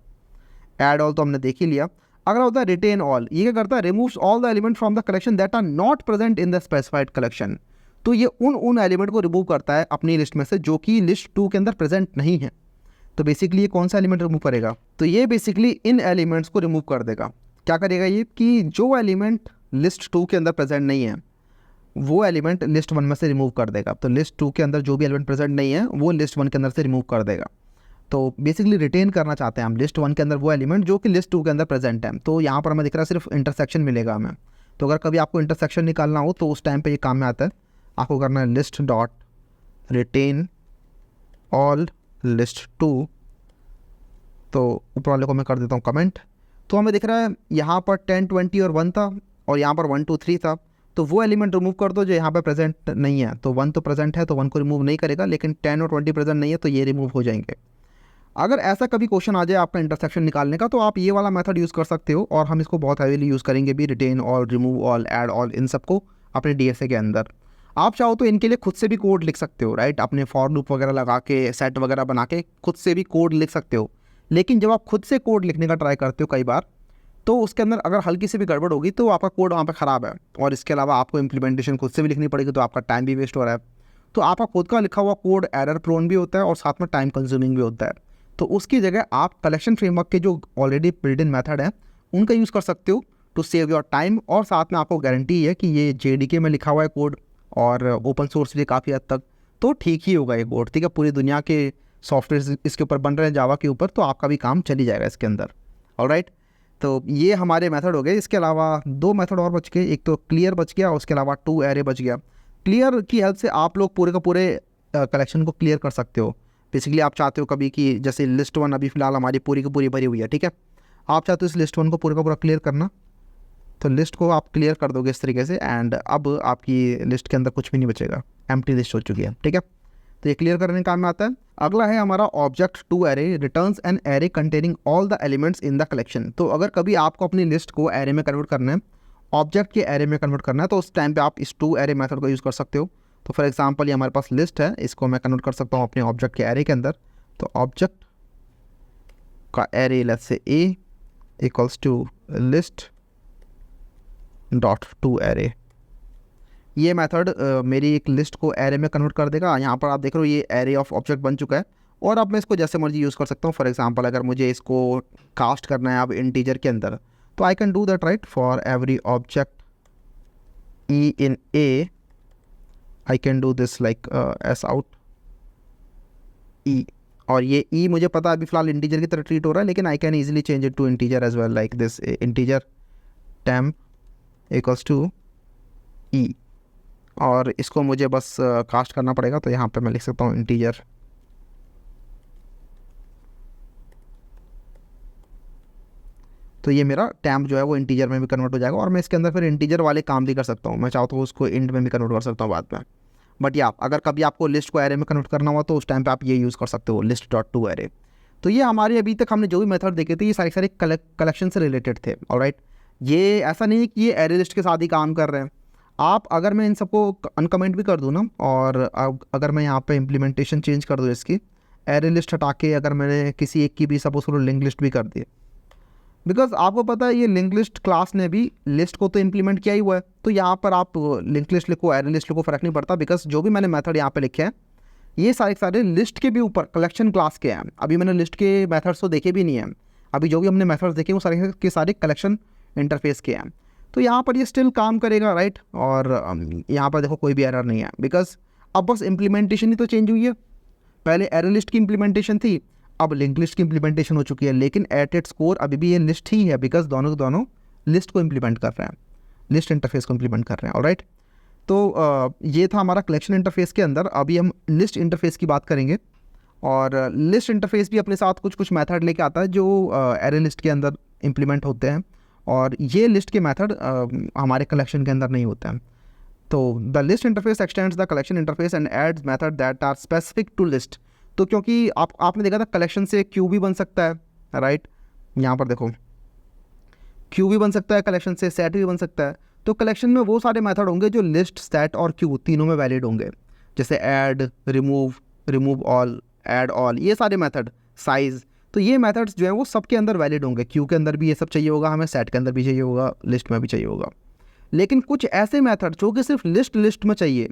ऐड ऑल तो हमने देख ही लिया। अगर होता है रिटेन ऑल, ये क्या करता है, removes all the element from the collection that are not present in the specified collection. तो ये उन एलिमेंट को रिमूव करता है अपनी लिस्ट में से जो कि लिस्ट टू के अंदर प्रेजेंट नहीं है। तो बेसिकली ये कौन सा एलिमेंट रिमूव करेगा, तो ये बेसिकली इन एलिमेंट्स को रिमूव कर देगा। क्या करेगा ये कि जो एलिमेंट लिस्ट टू के अंदर प्रेजेंट नहीं है वो एलिमेंट लिस्ट वन में से रिमूव कर देगा। तो लिस्ट टू के अंदर जो भी एलिमेंट प्रेजेंट नहीं है वो लिस्ट वन के अंदर से रिमूव कर देगा। तो बेसिकली रिटेन करना चाहते हैं हम लिस्ट वन के अंदर वो एलिमेंट जो कि लिस्ट टू के अंदर प्रेजेंट है। तो यहाँ पर हमें दिख रहा है सिर्फ इंटरसेक्शन मिलेगा हमें। तो अगर कभी आपको इंटरसेक्शन निकालना हो तो उस टाइम पे ये काम में आता है। आपको करना है list dot retain all list two. तो ऊपर वाले को मैं कर देता हूँ कमेंट। तो हमें दिख रहा है यहाँ पर 10, 20 और 1 था और यहाँ पर 1, 2, 3 था। तो वो एलिमेंट रिमूव कर दो जो यहाँ पर प्रेजेंट नहीं है। तो 1 तो प्रेजेंट है तो 1 को रिमूव नहीं करेगा, लेकिन 10 और 20 प्रेजेंट नहीं है तो ये रिमूव हो जाएंगे। अगर ऐसा कभी क्वेश्चन आ जाए आपका इंटरसेक्शन निकालने का तो आप ये वाला मेथड यूज़ कर सकते हो, और हम इसको बहुत हैवीली यूज़ करेंगे भी, retain all, remove all, add all, इन सबको अपने डीएसए के अंदर। आप चाहो तो इनके लिए खुद से भी कोड लिख सकते हो, राइट, अपने फॉर लूप वगैरह लगा के सेट वगैरह बना के खुद से भी कोड लिख सकते हो। लेकिन जब आप खुद से कोड लिखने का ट्राई करते हो कई बार, तो उसके अंदर अगर हल्की से भी गड़बड़ होगी तो आपका कोड वहाँ पे ख़राब है, और इसके अलावा आपको इम्प्लीमेंटेशन खुद से भी लिखनी पड़ेगी तो आपका टाइम भी वेस्ट हो रहा है। तो आपका खुद का लिखा हुआ कोड एरर प्रोन भी होता है और साथ में टाइम कंज्यूमिंग भी होता है। तो उसकी जगह आप कलेक्शन फ्रेमवर्क के जो ऑलरेडी बिल्ट इन मेथड है उनका यूज़ कर सकते हो टू सेव योर टाइम, और साथ में आपको गारंटी है कि ये जेडीके में लिखा हुआ है कोड और ओपन सोर्स भी काफ़ी हद तक, तो ठीक ही होगा ये कोड, ठीक है। पूरी दुनिया के सॉफ्टवेयर इसके ऊपर बन रहे हैं जावा के ऊपर, तो आपका भी काम चली जाएगा इसके अंदर। ऑलराइट, तो ये हमारे मेथड हो गए। इसके अलावा 2 मेथड और बच गए, एक तो क्लियर बच गया, उसके अलावा टू एरे बच गया। क्लियर की हेल्प से आप लोग पूरे का पूरे कलेक्शन को क्लियर कर सकते हो। बेसिकली आप चाहते हो कभी कि जैसे लिस्ट वन अभी फ़िलहाल हमारी पूरी की पूरी भरी हुई है, ठीक है, आप चाहते हो इस लिस्ट वन को पूरा का पूरा क्लियर करना, तो लिस्ट को आप क्लियर कर दोगे इस तरीके से, एंड अब आपकी लिस्ट के अंदर कुछ भी नहीं बचेगा, एम्प्टी लिस्ट हो चुकी है, ठीक है। तो ये क्लियर करने का काम में आता है। अगला है हमारा object to array returns an array containing all the elements in the collection. तो अगर कभी आपको अपनी लिस्ट को एरे में कन्वर्ट करना है, ऑब्जेक्ट के एरे में कन्वर्ट करना है, तो उस टाइम पे आप इस टू एरे मेथड को यूज़ कर सकते हो। तो फॉर एग्जांपल ये हमारे पास लिस्ट है, इसको मैं कन्वर्ट कर सकता हूँ अपने ऑब्जेक्ट के एरे के अंदर। तो ऑब्जेक्ट का array let's say a equals to list dot to array. ये मेथड मेरी एक लिस्ट को एरे में कन्वर्ट कर देगा। यहाँ पर आप देख रहे हो ये एरे ऑफ ऑब्जेक्ट बन चुका है, और अब मैं इसको जैसे मर्जी यूज़ कर सकता हूँ। फॉर एग्जांपल अगर मुझे इसको कास्ट करना है अब इंटीजर के अंदर, तो I can do that, right. For every object E in A I can do this like S out E, और ये ई मुझे पता है अभी फ़िलहाल इंटीजर की तरह ट्रीट हो रहा है, लेकिन I can easily change it to integer as well, like this integer temp equals to E, और इसको मुझे बस कास्ट करना पड़ेगा। तो यहाँ पे मैं लिख सकता हूँ इंटीजर तो ये मेरा टैम्प जो है वो इंटीजर में भी कन्वर्ट हो जाएगा, और मैं इसके अंदर फिर इंटीजर वाले काम भी कर सकता हूँ। मैं चाहता तो उसको इंट में भी कन्वर्ट कर सकता हूँ बाद में। बट या अगर कभी आपको लिस्ट को एरे में कन्वर्ट करना हुआ तो उस टाइम पे आप ये यूज़ कर सकते हो, लिस्ट डॉट टू एरे। तो ये हमारे अभी तक हमने जो भी मेथड देखे थे ये सारे कलेक्शन से रिलेटेड थे, ऑलराइट। ये ऐसा नहीं है कि ये एरे लिस्ट के साथ ही काम कर रहे हैं। आप अगर मैं इन सबको अनकमेंट भी कर दूँ ना, और अगर मैं यहाँ पे इम्प्लीमेंटेशन चेंज कर दूँ इसकी, एरे लिस्ट हटा के अगर मैंने किसी एक की भी सपोज करो लिंक लिस्ट भी कर दी, बिकॉज आपको पता है ये लिंक लिस्ट क्लास ने भी लिस्ट को तो इम्प्लीमेंट किया ही हुआ है। तो यहाँ पर आप लिंक लिस्ट लिखो, एरे लिस्ट लिखो, फ़र्क नहीं पड़ता, बिकॉज जो भी मैंने मेथड यहाँ पे लिखे हैं ये सारे लिस्ट के भी ऊपर कलेक्शन क्लास के हैं। अभी मैंने लिस्ट के मेथड्स तो देखे भी नहीं हैं, अभी जो भी हमने मेथड्स देखे वो सारे के सारे कलेक्शन इंटरफेस के हैं। तो यहाँ पर ये स्टिल काम करेगा, राइट। और यहाँ पर देखो कोई भी एरर नहीं है, बिकॉज अब बस इम्प्लीमेंटेशन ही तो चेंज हुई है। पहले एरे लिस्ट की इम्प्लीमेंटेशन थी, अब लिंक लिस्ट की इम्प्लीमेंटेशन हो चुकी है, लेकिन एट इट्स कोर अभी भी ये लिस्ट ही है, बिकॉज दोनों लिस्ट को इम्प्लीमेंट कर रहे हैं, लिस्ट इंटरफेस को इम्प्लीमेंट कर रहे हैं, ऑलराइट। तो ये था हमारा कलेक्शन इंटरफेस के अंदर। अभी हम लिस्ट इंटरफेस की बात करेंगे, और लिस्ट इंटरफेस भी अपने साथ कुछ कुछ मेथड लेके आता है जो एरे लिस्ट के अंदर इम्प्लीमेंट होते हैं, और ये लिस्ट के मेथड हमारे कलेक्शन के अंदर नहीं होते हैं। तो the list interface extends the collection interface and adds method that are specific to list. तो क्योंकि आपने देखा था कलेक्शन से क्यू भी बन सकता है, राइट, यहाँ पर देखो क्यू भी बन सकता है, कलेक्शन से सेट भी बन सकता है। तो कलेक्शन में वो सारे मेथड होंगे जो लिस्ट, सेट और क्यू तीनों में वैलिड होंगे, जैसे add, remove all, add all, ये सारे मेथड, साइज़। तो ये मेथड्स जो है वो सबके अंदर वैलिड होंगे, क्यू के अंदर भी ये सब चाहिए होगा हमें, सेट के अंदर भी चाहिए होगा, लिस्ट में भी चाहिए होगा। लेकिन कुछ ऐसे मेथड जो कि सिर्फ लिस्ट में चाहिए,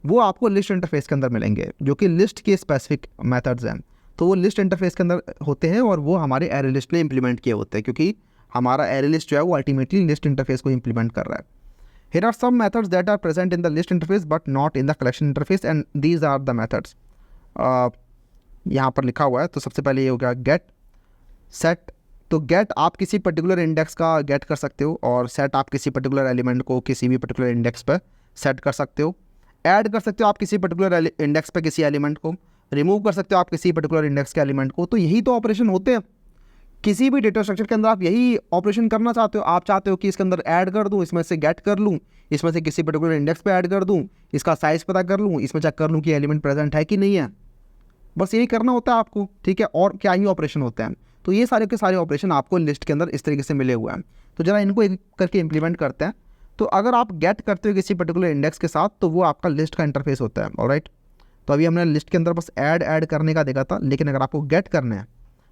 वो आपको लिस्ट इंटरफेस के अंदर मिलेंगे, जो कि लिस्ट के स्पेसिफिक मेथड्स हैं। तो वो लिस्ट इंटरफेस के अंदर होते हैं और वो हमारे एरे लिस्ट में इंप्लीमेंट किए होते हैं, क्योंकि हमारा एरे लिस्ट जो है वो अल्टीमेटली लिस्ट इंटरफेस को इंप्लीमेंट कर रहा है। Here are some methods that are present in the list interface but not in the collection interface, and these are the methods. यहाँ पर लिखा हुआ है, तो सबसे पहले ये हो गया गेट, सेट। तो गेट आप किसी पर्टिकुलर इंडेक्स का गेट कर सकते हो, और सेट आप किसी पर्टिकुलर एलिमेंट को किसी भी पर्टिकुलर इंडेक्स पर सेट कर सकते हो। ऐड कर सकते हो आप किसी पर्टिकुलर इंडेक्स पर किसी एलिमेंट को, रिमूव कर सकते हो आप किसी पर्टिकुलर इंडेक्स के एलिमेंट को। तो यही तो ऑपरेशन होते हैं किसी भी डेटा स्ट्रक्चर के अंदर, आप यही ऑपरेशन करना चाहते हो। आप चाहते हो कि इसके अंदर ऐड कर दूं, इसमें से गेट कर लूं, इसमें से किसी पर्टिकुलर इंडेक्स पे ऐड कर दूं, इसका साइज़ पता कर लूं, इसमें चेक कर लूं कि एलिमेंट प्रेजेंट है कि नहीं है। बस यही करना होता है आपको, ठीक है। और क्या ही ऑपरेशन होते हैं। तो ये सारे के सारे ऑपरेशन आपको लिस्ट के अंदर इस तरीके से मिले हुए हैं। तो ज़रा इनको एक करके इम्प्लीमेंट करते हैं। तो अगर आप गेट करते हो किसी पर्टिकुलर इंडेक्स के साथ, तो वो आपका लिस्ट का इंटरफेस होता है, ऑलराइट। तो अभी हमने लिस्ट के अंदर बस ऐड करने का देखा था, लेकिन अगर आपको गेट करना है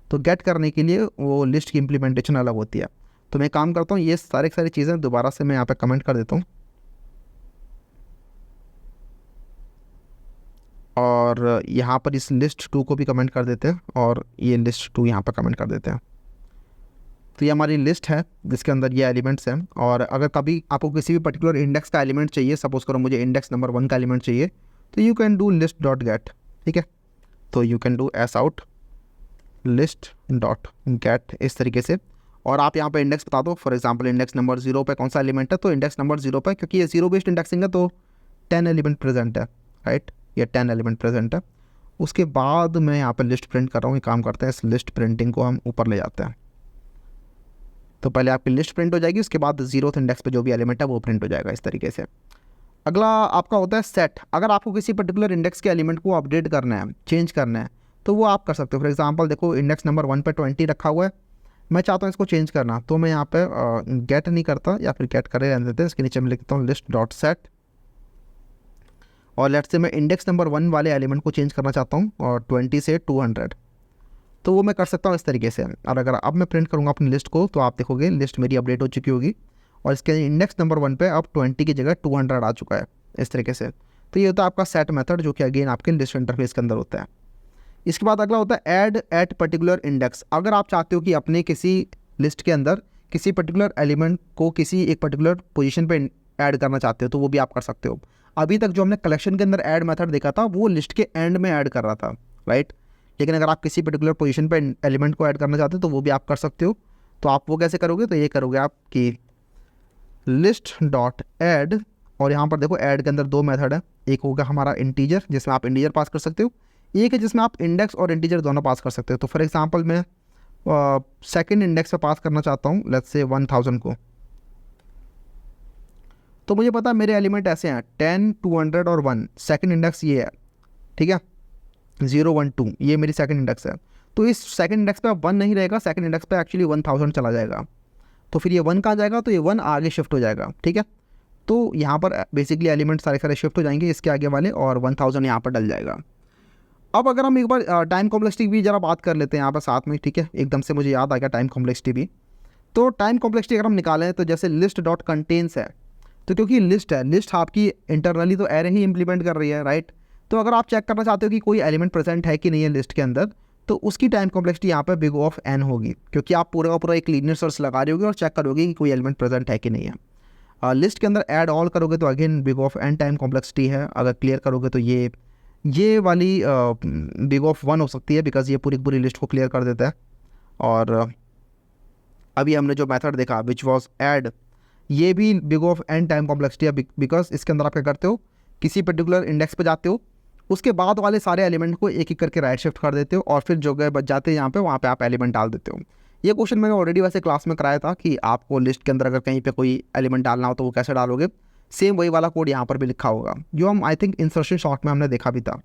तो गेट करने के लिए वो लिस्ट की इम्प्लीमेंटेशन अलग होती है। तो मैं काम करता हूँ, ये सारी चीज़ें दोबारा से मैं यहाँ पे कमेंट कर देता हूँ, और यहाँ पर इस लिस्ट 2 को भी कमेंट कर देते हैं, और ये लिस्ट 2 यहाँ पर कमेंट कर देते हैं। तो ये हमारी लिस्ट है जिसके अंदर ये एलिमेंट्स हैं। और अगर कभी आपको किसी भी पर्टिकुलर इंडेक्स का एलिमेंट चाहिए, सपोज करो मुझे इंडेक्स नंबर 1 का एलिमेंट चाहिए, तो you can do list dot gate, ठीक है। तो you can do S out list dot gate इस तरीके से, और आप यहाँ पे इंडेक्स बता दो। फॉर एग्जांपल इंडेक्स नंबर 0 पे कौन सा एलिमेंट है, तो इंडेक्स नंबर 0 पे, क्योंकि ये 0 बेस्ड इंडेक्सिंग है, तो 10 एलिमेंट प्रेजेंट है, राइट, ये 10 एलिमेंट प्रेजेंट है। उसके बाद मैं यहाँ पे लिस्ट प्रिंट कर रहा हूँ। ये काम करते हैं, इस लिस्ट प्रिंटिंग को हम ऊपर ले जाते हैं। तो पहले आपकी लिस्ट प्रिंट हो जाएगी, उसके बाद 0th इंडेक्स पे जो भी एलिमेंट है वो प्रिंट हो जाएगा इस तरीके से। अगला आपका होता है सेट। अगर आपको किसी पर्टिकुलर इंडेक्स के एलिमेंट को अपडेट करना है, चेंज करना है, तो वो आप कर सकते हो। फॉर एग्जांपल देखो इंडेक्स नंबर 1 पे 20 रखा हुआ है, मैं चाहता हूँ इसको चेंज करना, तो मैं यहाँ पे गेट नहीं करता, या फिर गेट करे रहने देते हैं। इसके नीचे मैं लिखता हूँ लिस्ट डॉट सेट, और लेट्स से मैं इंडेक्स नंबर 1 वाले एलिमेंट को चेंज करना चाहता हूँ, और 20 से 200, तो वो मैं कर सकता हूँ इस तरीके से। और अगर अब मैं प्रिंट करूँगा अपनी लिस्ट को, तो आप देखोगे लिस्ट मेरी अपडेट हो चुकी होगी, और इसके इंडेक्स नंबर 1 पे अब 20 की जगह 200 आ चुका है इस तरीके से। तो ये होता है आपका सेट मेथड, जो कि अगेन आपके लिस्ट इंटरफेस के अंदर होता है। इसके बाद अगला होता है ऐड एट पर्टिकुलर इंडेक्स। अगर आप चाहते हो कि अपने किसी लिस्ट के अंदर किसी पर्टिकुलर एलिमेंट को किसी एक पर्टिकुलर पोजीशन पे ऐड करना चाहते हो, तो वो भी आप कर सकते हो। अभी तक जो हमने कलेक्शन के अंदर ऐड मेथड देखा था, वो लिस्ट के एंड में ऐड कर रहा था, राइट। लेकिन अगर आप किसी पर्टिकुलर पोजीशन पे एलिमेंट को ऐड करना चाहते हो, तो वो भी आप कर सकते हो। तो आप वो कैसे करोगे, तो ये करोगे आप कि लिस्ट डॉट ऐड, और यहाँ पर देखो ऐड के अंदर 2 मेथड है। एक होगा हमारा इंटीजर, जिसमें आप इंटीजर पास कर सकते हो, एक है जिसमें आप इंडेक्स और इंटीजर दोनों पास कर सकते हो। तो फॉर एग्जांपल मैं सेकंड इंडेक्स पे पास करना चाहता हूँ, लेट्स से 1000 को। तो मुझे पता है मेरे एलिमेंट ऐसे हैं 10, 200 और 1। सेकंड इंडेक्स ये है, ठीक है, 0, 1, 2, ये मेरी सेकंड इंडेक्स है। तो इस सेकंड इंडेक्स पे अब 1 नहीं रहेगा, सेकंड इंडेक्स पे एक्चुअली 1000 चला जाएगा। तो फिर ये 1 कहाँ जाएगा, तो ये 1 आगे शिफ्ट हो जाएगा, ठीक है। तो यहाँ पर बेसिकली एलिमेंट सारे शिफ्ट हो जाएंगे इसके आगे वाले, और 1000 यहाँ पर डल जाएगा। अब अगर हम एक बार टाइम कॉम्प्लेक्सिटी भी ज़रा बात कर लेते हैं यहाँ पर साथ में, ठीक है। एकदम से मुझे याद आ गया टाइम कॉम्प्लेक्सिटी भी। तो टाइम कॉम्प्लेक्सिटी अगर हम निकालें, तो जैसे लिस्ट डॉट कंटेन्स है, तो क्योंकि लिस्ट है, लिस्ट आपकी इंटरनली तो एरे ही इंप्लीमेंट कर रही है, राइट। तो अगर आप चेक करना चाहते हो कि कोई एलिमेंट प्रेजेंट है कि नहीं है लिस्ट के अंदर, तो उसकी टाइम कॉम्प्लेक्सिटी यहाँ पर बिग ऑफ एन होगी, क्योंकि आप पूरा का पूरा एक लीनियर सर्च लगा रहे होगे और चेक करोगे कि कोई एलिमेंट प्रेजेंट है कि नहीं है। लिस्ट के अंदर ऐड ऑल करोगे तो again big of n time complexity है। अगर क्लियर करोगे तो ये वाली बिग ऑफ 1 हो सकती है, बिकॉज ये पूरी लिस्ट को क्लियर कर देता है। और अभी हमने जो मेथड देखा विच वॉज ऐड, ये भी big of n time complexity है, बिकॉज इसके अंदर आप क्या करते हो, किसी पर्टिकुलर इंडेक्स पे जाते हो, उसके बाद वाले सारे एलिमेंट को एक एक करके राइट शिफ्ट कर देते हो और फिर जो गए बच जाते हैं यहाँ पे, वहाँ पे आप एलिमेंट डाल देते हो। ये क्वेश्चन मैंने ऑलरेडी वैसे क्लास में कराया था कि आपको लिस्ट के अंदर अगर कहीं पे कोई एलिमेंट डालना हो तो वो कैसे डालोगे। सेम वही वाला कोड यहाँ पर भी लिखा होगा, जो हम आई थिंक इंसर्शन शॉर्ट में हमने देखा भी था,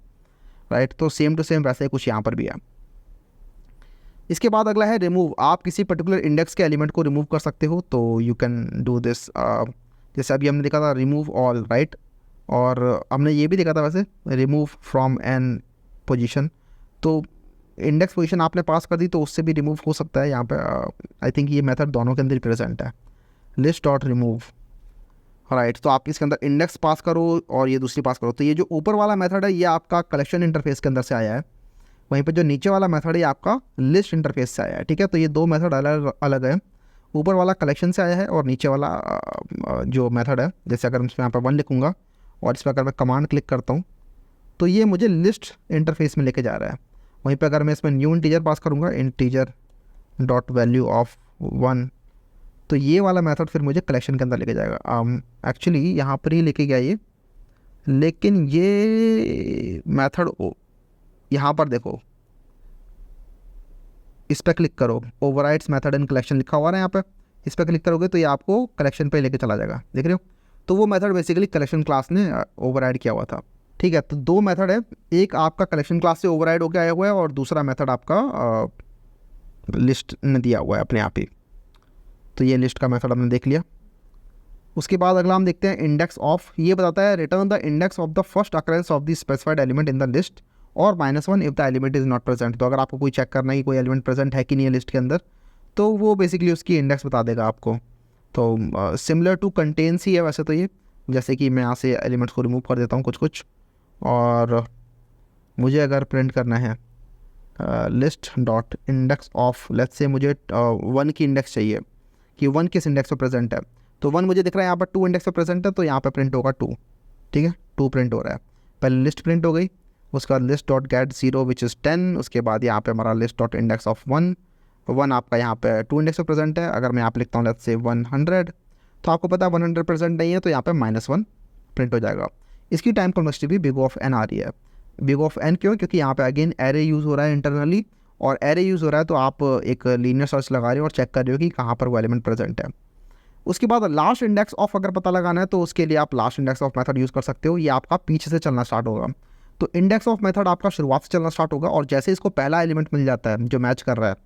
राइट। तो सेम टू सेम वैसे ही कुछ यहाँ पर भी है। इसके बाद अगला है रिमूव। आप किसी पर्टिकुलर इंडेक्स के एलिमेंट को रिमूव कर सकते हो, तो यू कैन डू दिस। जैसे अभी हमने देखा था रिमूव ऑल, राइट, और हमने ये भी देखा था वैसे रिमूव फ्रॉम एन पोजीशन। तो इंडेक्स पोजीशन आपने पास कर दी तो उससे भी रिमूव हो सकता है। यहाँ पे आई थिंक ये मेथड दोनों के अंदर प्रेजेंट है, लिस्ट डॉट रिमूव, राइट। तो आप इसके अंदर इंडेक्स पास करो और ये दूसरी पास करो। तो ये जो ऊपर वाला मेथड है ये आपका कलेक्शन इंटरफेस के अंदर से आया है, वहीं पे जो नीचे वाला मेथड है ये आपका लिस्ट इंटरफेस से आया है, ठीक है। तो ये दो मेथड अलग अलग है, ऊपर वाला कलेक्शन से आया है और नीचे वाला जो मेथड है, जैसे अगर मैं यहाँ पर 1 लिखूँगा और इस पर अगर मैं कमांड क्लिक करता हूँ तो ये मुझे लिस्ट इंटरफेस में लेके जा रहा है। वहीं पे अगर मैं इसमें न्यू इंटीजर पास करूँगा, इंटीजर डॉट वैल्यू ऑफ 1, तो ये वाला मेथड फिर मुझे कलेक्शन के अंदर लेके जाएगा। एक्चुअली यहाँ पर ही लेके गया ये, लेकिन ये मेथड यहाँ पर देखो, इस पर क्लिक करो, ओवरराइड्स मेथड इन कलेक्शन लिखा हुआ है यहाँ पे, इस पर क्लिक करोगे तो ये आपको कलेक्शन पे लेके चला जाएगा, देख रहे हो। तो वो मेथड बेसिकली कलेक्शन क्लास ने ओवरराइड किया हुआ था, ठीक है। तो दो मेथड है, एक आपका कलेक्शन क्लास से ओवरराइड होकर आया हुआ है और दूसरा मेथड आपका लिस्ट ने दिया हुआ है अपने आप ही। तो ये लिस्ट का मेथड हमने देख लिया। उसके बाद अगला हम देखते हैं इंडेक्स ऑफ। ये बताता है return the index of the first occurrence of the specified element in the list और -1 if the element is not present. तो अगर आपको कोई चेक करना है कि कोई एलिमेंट प्रेजेंट है कि नहीं है लिस्ट के अंदर, तो वो बेसिकली उसकी इंडेक्स बता देगा आपको। तो सिमिलर टू कंटेन्स ही है वैसे तो ये, जैसे कि मैं यहाँ से एलिमेंट्स को रिमूव कर देता हूँ कुछ और मुझे अगर प्रिंट करना है list dot index of, let's से मुझे 1 की इंडेक्स चाहिए कि 1 किस इंडेक्स पर प्रेजेंट है। तो 1 मुझे दिख रहा है यहाँ पर 2 इंडेक्स पर प्रेजेंट है, तो यहाँ पर प्रिंट होगा 2, ठीक है, 2 प्रिंट हो रहा है। पहले लिस्ट प्रिंट हो गई, उसका list dot gate 0 which is 10, उसके बाद यहाँ पे हमारा लिस्ट डॉट इंडेक्स ऑफ 1 आपका यहाँ पे 2 इंडेक्स पर प्रेजेंट है। अगर मैं यहाँ पे लिखता हूँ लेट्स से 100, तो आपको पता है 100 प्रेजेंट नहीं है, तो यहाँ पे -1 प्रिंट हो जाएगा। इसकी टाइम कॉम्प्लेक्सिटी भी बिग ऑफ एन आ रही है। बिग ऑफ एन क्यों? क्योंकि यहाँ पे अगेन एरे यूज़ हो रहा है इंटरनली, और एरे यूज़ हो रहा है तो आप एक लीनियर सर्च लगा रहे हो और चेक कर रहे हो कि कहाँ पर वो एलिमेंट प्रेजेंट है। उसके बाद लास्ट इंडेक्स ऑफ अगर पता लगाना है तो उसके लिए आप last index of method use कर सकते हो। ये आपका पीछे से चलना स्टार्ट होगा। तो इंडेक्स ऑफ मेथड आपका शुरुआत से चलना स्टार्ट होगा और जैसे इसको पहला एलिमेंट मिल जाता है जो मैच कर रहा है,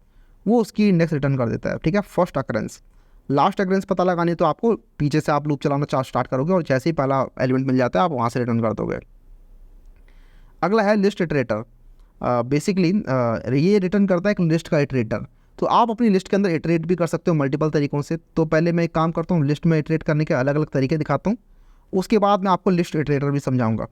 वो उसकी इंडेक्स रिटर्न कर देता है, ठीक है। फर्स्ट अकरेंस, लास्ट अकरेंस पता लगानी तो आपको पीछे से आप लूप चलाना स्टार्ट करोगे और जैसे ही पहला एलिमेंट मिल जाता है आप वहाँ से रिटर्न कर दोगे। अगला है लिस्ट इटरेटर। बेसिकली ये रिटर्न करता है एक लिस्ट का इटरेटर। तो आप अपनी लिस्ट के अंदर इटरेट भी कर सकते हो मल्टीपल तरीकों से। तो पहले मैं एक काम करता हूँ, लिस्ट में इटरेट करने के अलग अलग तरीके दिखाता हूँ, उसके बाद मैं आपको लिस्ट इटरेटर भी समझाऊंगा।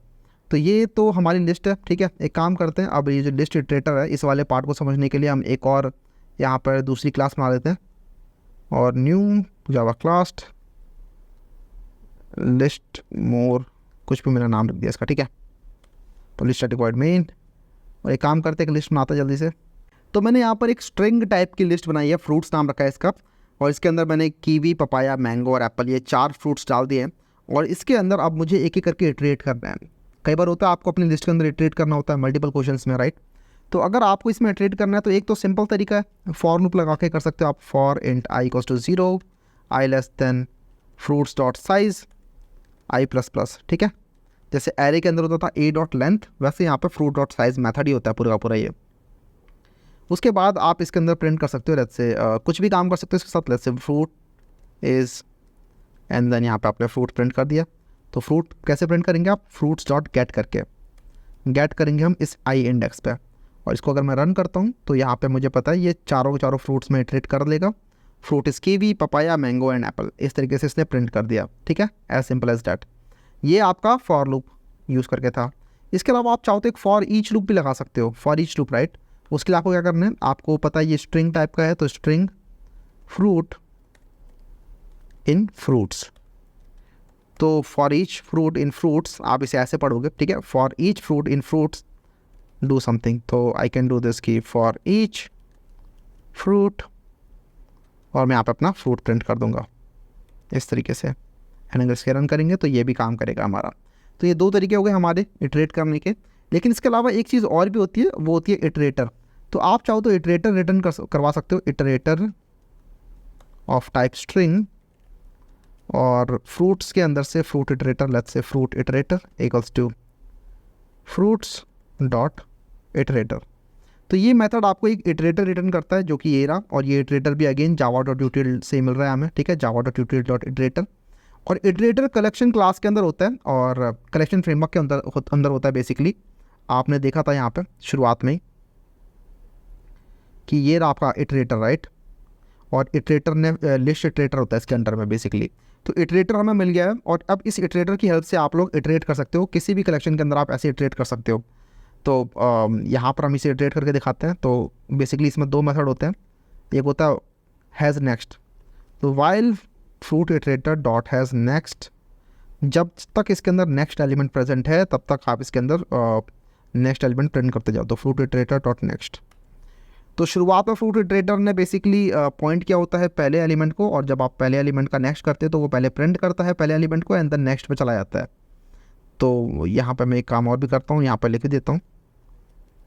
तो ये तो हमारी लिस्ट है, ठीक है। एक काम करते हैं, अब ये जो लिस्ट इटरेटर है इस वाले पार्ट को समझने के लिए हम एक और यहाँ पर दूसरी क्लास बना देते हैं और न्यू जावा क्लास लिस्ट मोर, कुछ भी मेरा नाम रख दिया इसका, ठीक है। तो लिस्ट रिक्वायर्ड मेन, और एक काम करते हैं, एक लिस्ट बनाते हैं जल्दी से। तो मैंने यहाँ पर एक स्ट्रिंग टाइप की लिस्ट बनाई है, फ्रूट्स नाम रखा है इसका, और इसके अंदर मैंने कीवी, पपाया, मैंगो और एप्पल, ये 4 फ्रूट्स डाल दिए हैं। और इसके अंदर अब मुझे एक एक करके इटरेट करना है। कई बार होता है आपको अपनी लिस्ट के अंदर इटरेट करना होता है मल्टीपल क्वेश्चंस में, राइट। तो अगर आपको इसमें इटरेट करना है तो एक तो सिंपल तरीका है, फॉर लूप लगा के कर सकते हो आप। For int i equals to 0, i less than fruits dot size i++, ठीक है। जैसे एरे के अंदर होता था a डॉट लेंथ, वैसे यहाँ पे फ्रूट डॉट साइज मेथड ही होता है पूरा का पूरा ये। उसके बाद आप इसके अंदर प्रिंट कर सकते हो, लेट्स से कुछ भी काम कर सकते हो इसके साथ, let's say fruit is, and then यहाँ पे आपने फ्रूट प्रिंट कर दिया। तो फ्रूट कैसे प्रिंट करेंगे आप? फ्रूट्स डॉट गेट करके गेट करेंगे हम इस i इंडेक्स पे, और इसको अगर मैं रन करता हूँ तो यहाँ पे मुझे पता है ये चारों के चारों फ्रूट्स में इटरेट कर लेगा। Fruit is kiwi, papaya, mango and apple, इस तरीके से इसने प्रिंट कर दिया, ठीक है। As simple as that. ये आपका फॉर लूप यूज़ करके था। इसके अलावा आप चाहो तो एक फॉर ईच लूप भी लगा सकते हो, फॉर ईच लूप, राइट। उसके लिए आपको क्या करना है, आपको पता है ये स्ट्रिंग टाइप का है, तो स्ट्रिंग फ्रूट इन फ्रूट्स, तो for each fruit in fruits आप इसे ऐसे पढ़ोगे, ठीक है। For each fruit in fruits do something, तो आई कैन डू दिस की फॉर ईच फ्रूट, और मैं यहाँ पे अपना फ्रूट प्रिंट कर दूंगा इस तरीके से। एंड अगर इसके रन करेंगे तो ये भी काम करेगा हमारा। तो ये दो तरीके हो गए हमारे इटरेट करने के। लेकिन इसके अलावा एक चीज़ और भी होती है, वो होती है इटरेटर। तो आप चाहो तो इटरेटर रिटर्न करवा सकते हो, इटरेटर ऑफ टाइप स्ट्रिंग, और फ्रूट्स के अंदर से fruit iterator, let's say fruit iterator equals to fruits dot iterator. तो ये मेथड आपको एक इटरेटर रिटर्न करता है, जो कि ये रहा, और ये इटरेटर भी अगेन जावा डॉट यूटिल से मिल रहा है हमें, ठीक है, जावा डॉट यूटिल डॉट इटरेटर। और इटरेटर कलेक्शन क्लास के अंदर होता है और कलेक्शन फ्रेमवर्क के अंदर होता है बेसिकली। आपने देखा था यहाँ पे शुरुआत में कि ये रहा आपका इटरेटर, राइट, और इटरेटर ने लिस्ट इटरेटर होता है इसके अंडर में बेसिकली। तो इटरेटर हमें मिल गया है, और अब इस इटरेटर की हेल्प से आप लोग इटरेट कर सकते हो, किसी भी कलेक्शन के अंदर आप ऐसे इटरेट कर सकते हो। तो यहाँ पर हम इसे इटरेट करके दिखाते हैं। तो बेसिकली इसमें दो मेथड होते हैं, एक होता है हैज़ नेक्स्ट। तो while fruit iterator dot has next, जब तक इसके अंदर नेक्स्ट एलिमेंट प्रेजेंट है तब तक आप इसके अंदर नेक्स्ट एलिमेंट प्रिंट करते जाओ। तो फ्रूट इटरेटर डॉट नेक्स्ट, तो शुरुआत में फ्रूट इटरेटर ने बेसिकली पॉइंट किया होता है पहले एलिमेंट को, और जब आप पहले एलिमेंट का नेक्स्ट करते हो तो वो पहले प्रिंट करता है पहले एलिमेंट को एंड देन नेक्स्ट पे चला जाता है। तो यहाँ पे मैं एक काम और भी करता हूँ, यहाँ पे लिख देता हूँ